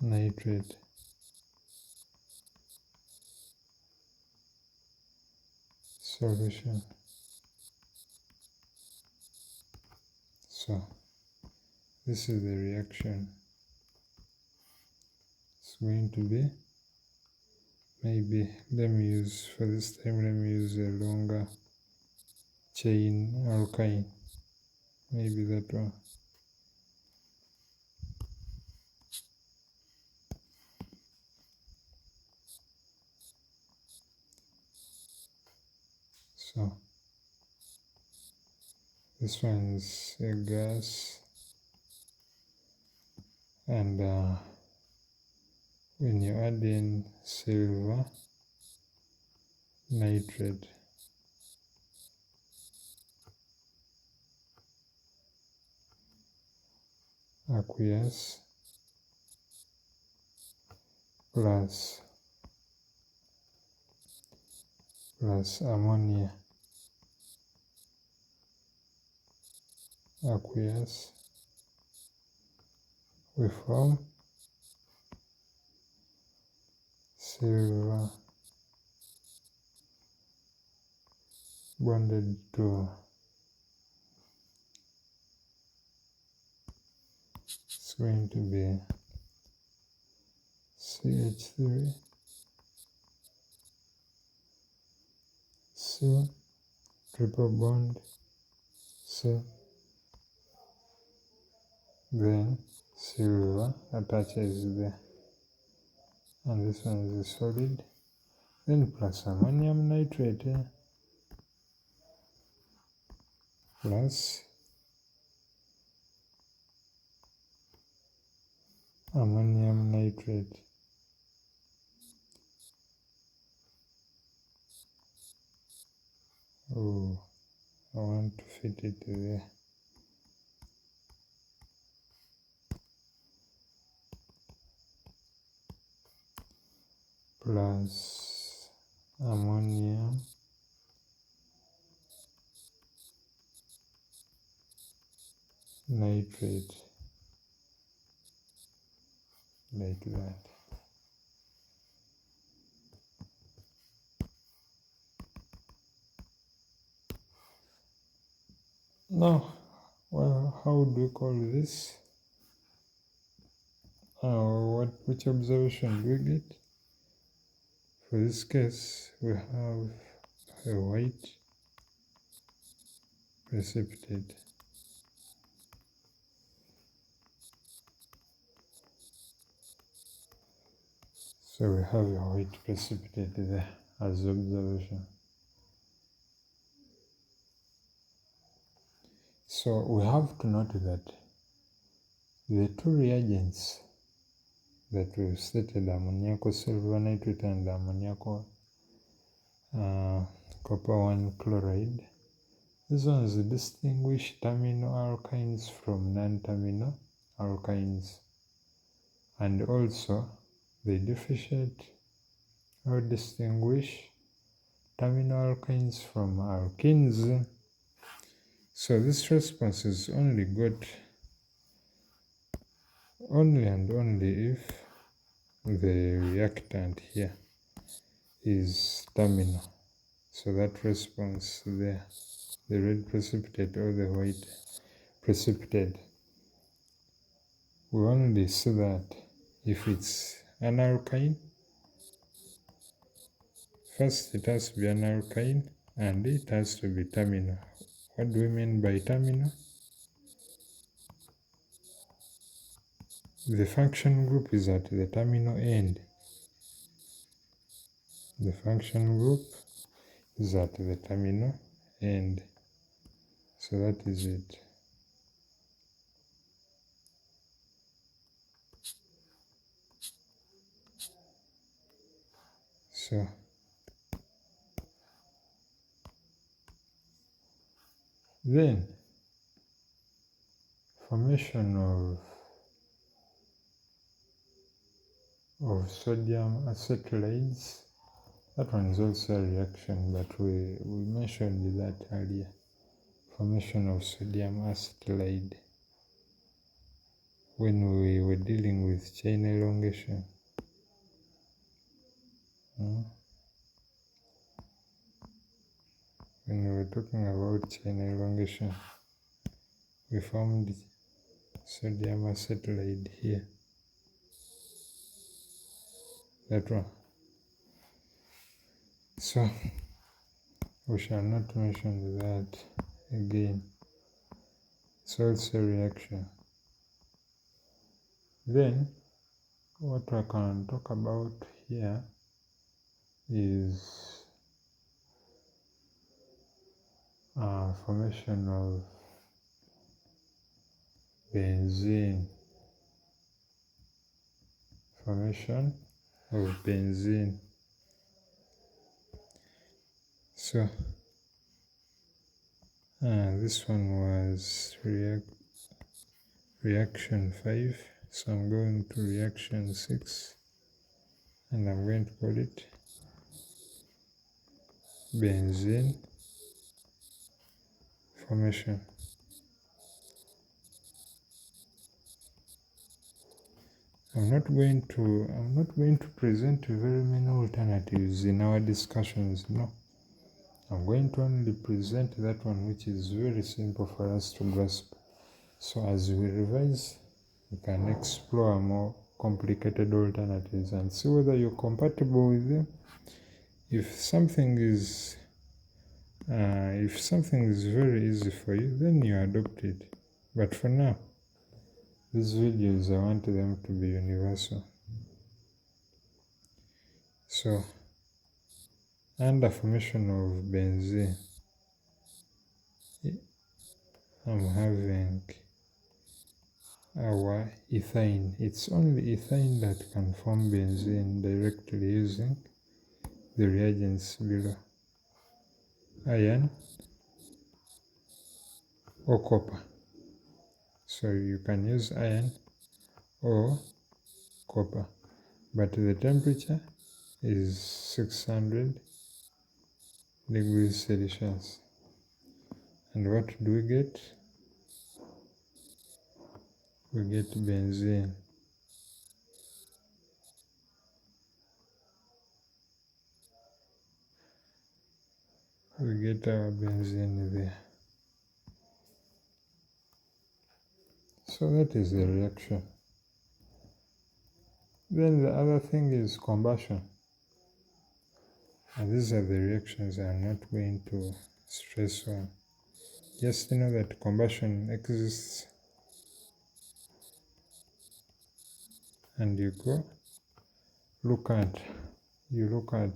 nitrate. Solution. So this is the reaction. It's going to be, maybe let me use, for this time let me use a longer chain alkyne, maybe that one. So this one's a gas, and when you add in silver nitrate, aqueous plus ammonia aqueous, we form silver bonded to it's going to be CH3 C triple bond C, then silver attaches there, and this one is a solid, then plus ammonium nitrate plus ammonium nitrate. Oh, I want to fit it there. Plus ammonium nitrate, like that. Now, well, how do we call this? Which observation do we get? For this case, we have a white precipitate. So we have a white precipitate there as observation. So we have to note that the two reagents that we've stated, ammoniacal silver nitrate and ammoniacal copper 1 chloride, these ones distinguish terminal alkynes from non-terminal alkynes, and also they differentiate or distinguish terminal alkynes from alkenes. So this response is only good only and only if the reactant here is terminal. So that response there, the red precipitate or the white precipitate, we only see that if it's an alkyne. First it has to be an alkyne and it has to be terminal. What do we mean by terminal? The function group is at the terminal end. The function group is at the terminal end. So that is it. So then formation of sodium acetylates, that one is also a reaction, but we mentioned that earlier. Formation of sodium acetylide when we were dealing with chain elongation. When we were talking about chain elongation, we formed sodium acetylide here. That one. So we shall not mention that again. So it's a reaction. Then what I can talk about here is formation of benzene. Formation of benzene. So this one was reaction 5, so I'm going to reaction 6 and I'm going to call it benzene formation. I'm not going to present very many alternatives in our discussions. No, I'm going to only present that one which is very simple for us to grasp. So as we revise, we can explore more complicated alternatives and see whether you're compatible with them. If something is very easy for you, then you adopt it. But for now, these videos, I want them to be universal. So, under formation of benzene, I'm having our ethyne. It's only ethyne that can form benzene directly using the reagents below: iron or copper. So you can use iron or copper, but the temperature is 600 degrees Celsius. And what do we get? We get benzene. We get our benzene there. So that is the reaction. Then the other thing is combustion. And these are the reactions I'm not going to stress on. Just know that combustion exists, and you look at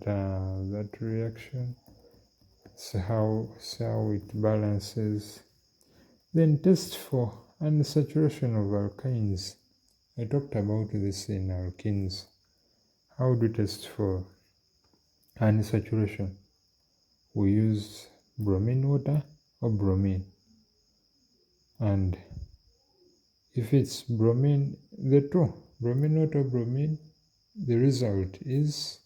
that reaction, see how it balances. Then test for unsaturation of alkynes. I talked about this in alkenes. How do we test for unsaturation? We use bromine water or bromine, and if it's bromine, bromine water, bromine, the result is,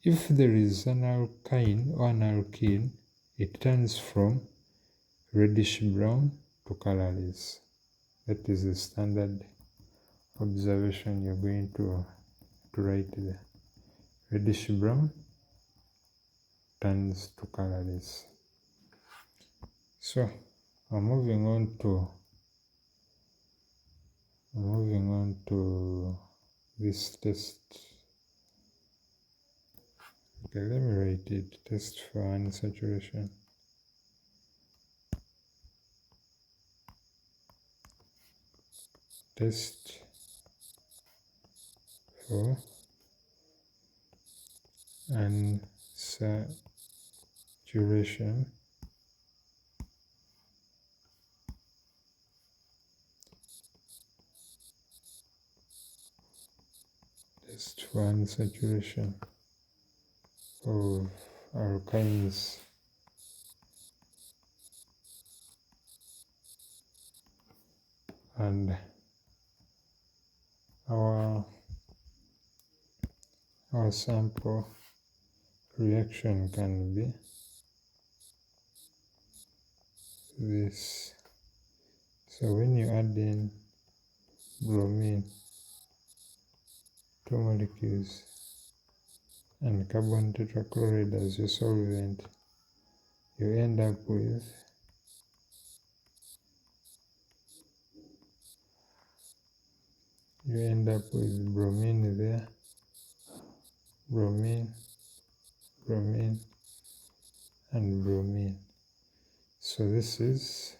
if there is an alkyne or an alkene, it turns from reddish brown to colorless. That is the standard observation you're going to write there. Reddish brown turns to colorless. So I'm moving on to this test. Okay, let me write it. Test for unsaturation. Test for unsaturation. Test for unsaturation of alkynes. And our sample reaction can be this. So when you add in bromine, 2 molecules, and carbon tetrachloride as your solvent, you end up with bromine there, bromine, and bromine. So this is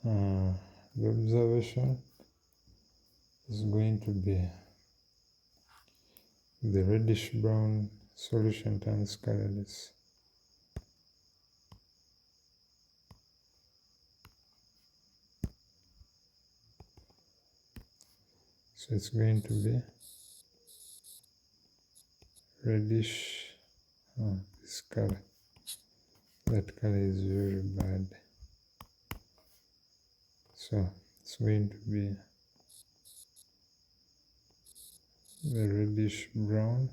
the observation is going to be the reddish brown solution turns colorless. So it's going to be reddish. This color, that color is very bad. So it's going to be the reddish brown,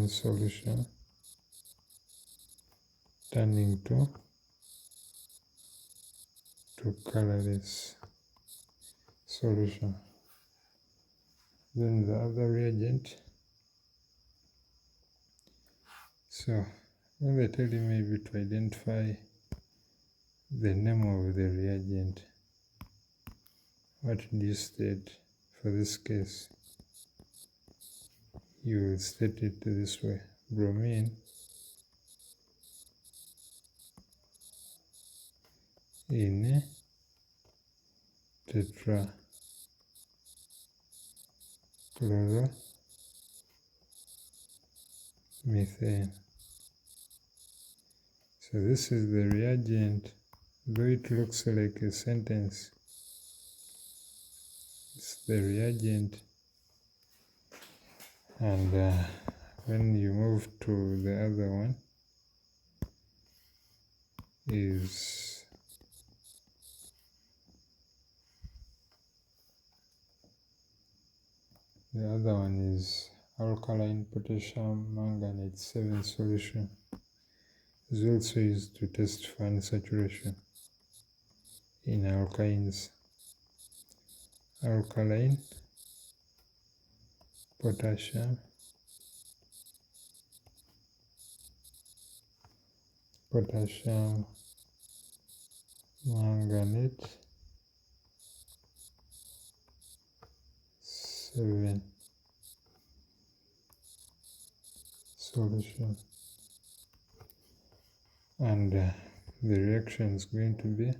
solution turning to colorless solution. Then the other reagent. So when they tell you maybe to identify the name of the reagent, what do you state? For this case, you will state it this way: bromine in tetrachloromethane. So this is the reagent, though it looks like a sentence. It's the reagent, and when you move to the other one, is alkaline potassium manganate 7 solution. Is also used to test for unsaturation in alkynes. Alkaline potassium manganate 7 solution, and the reaction is going to be,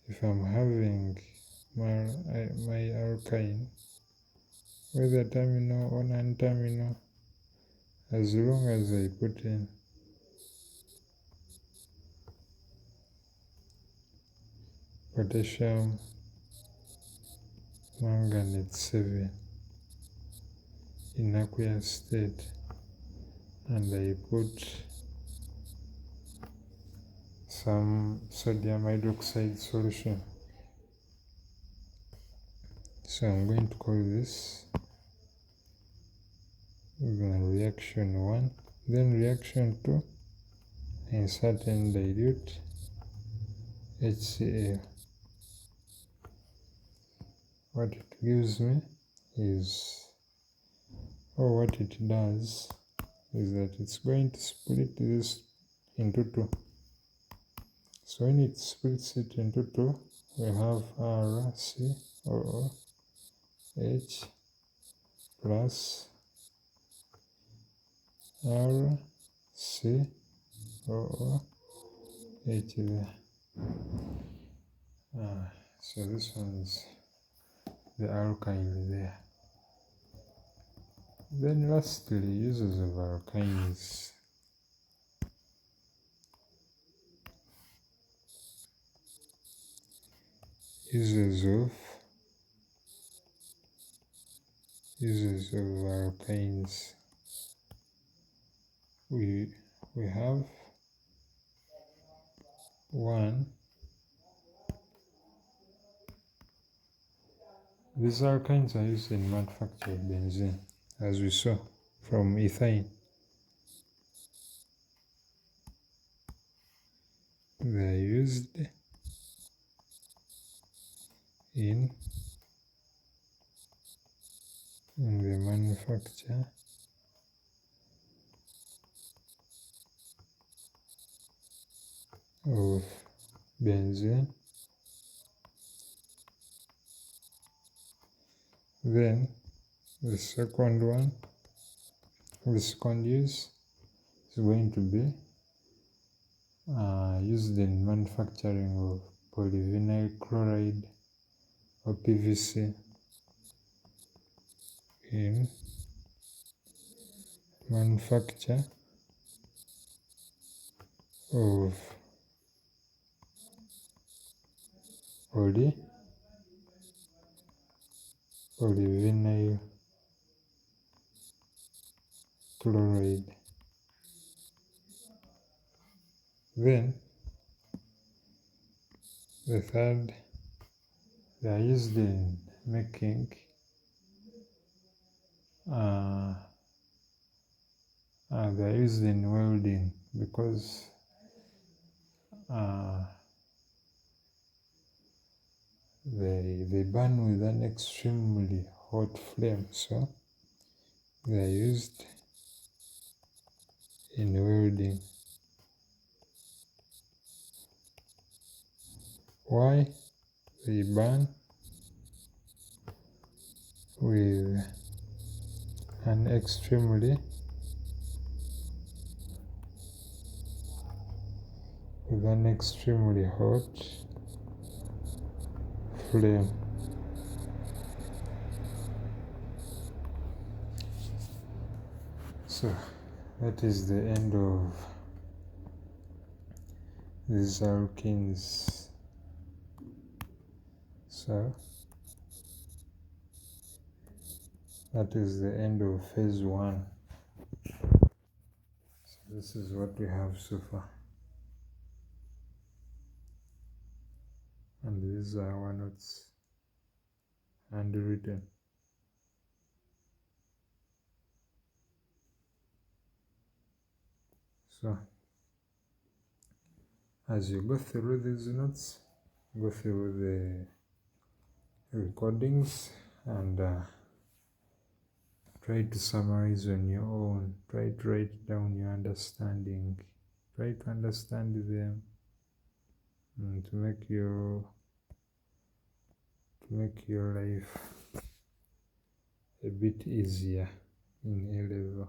if I'm having my alkyne, whether terminal or non-terminal, as long as I put in potassium manganate 7 in aqueous state, and I put some sodium hydroxide solution. So I'm going to call this reaction 1. Then reaction 2, insert and dilute HCl. What it gives me is, or what it does, is that it's going to split this into 2. So when it splits it into 2, we have RCOOH plus RCOOH there. So this one's the alkyne there. Then lastly, uses of alkynes. Uses of alkynes. We have 1. These alkynes are used in manufacture of benzene, as we saw from ethane. They are used in the manufacture of benzene. Then the second use is going to be used in manufacturing of polyvinyl chloride or PVC, in manufacture of polyvinyl chloride. Then the third, they are used in making They're used in welding because they burn with an extremely hot flame, so they're used in welding. Why? They burn with an extremely hot flame. So that is the end of these alkenes. So that is the end of phase 1. So this is what we have so far. And these are our notes handwritten. So as you go through these notes, go through the recordings and try to summarize on your own. Try to write down your understanding. Try to understand them and to make your life a bit easier in A level.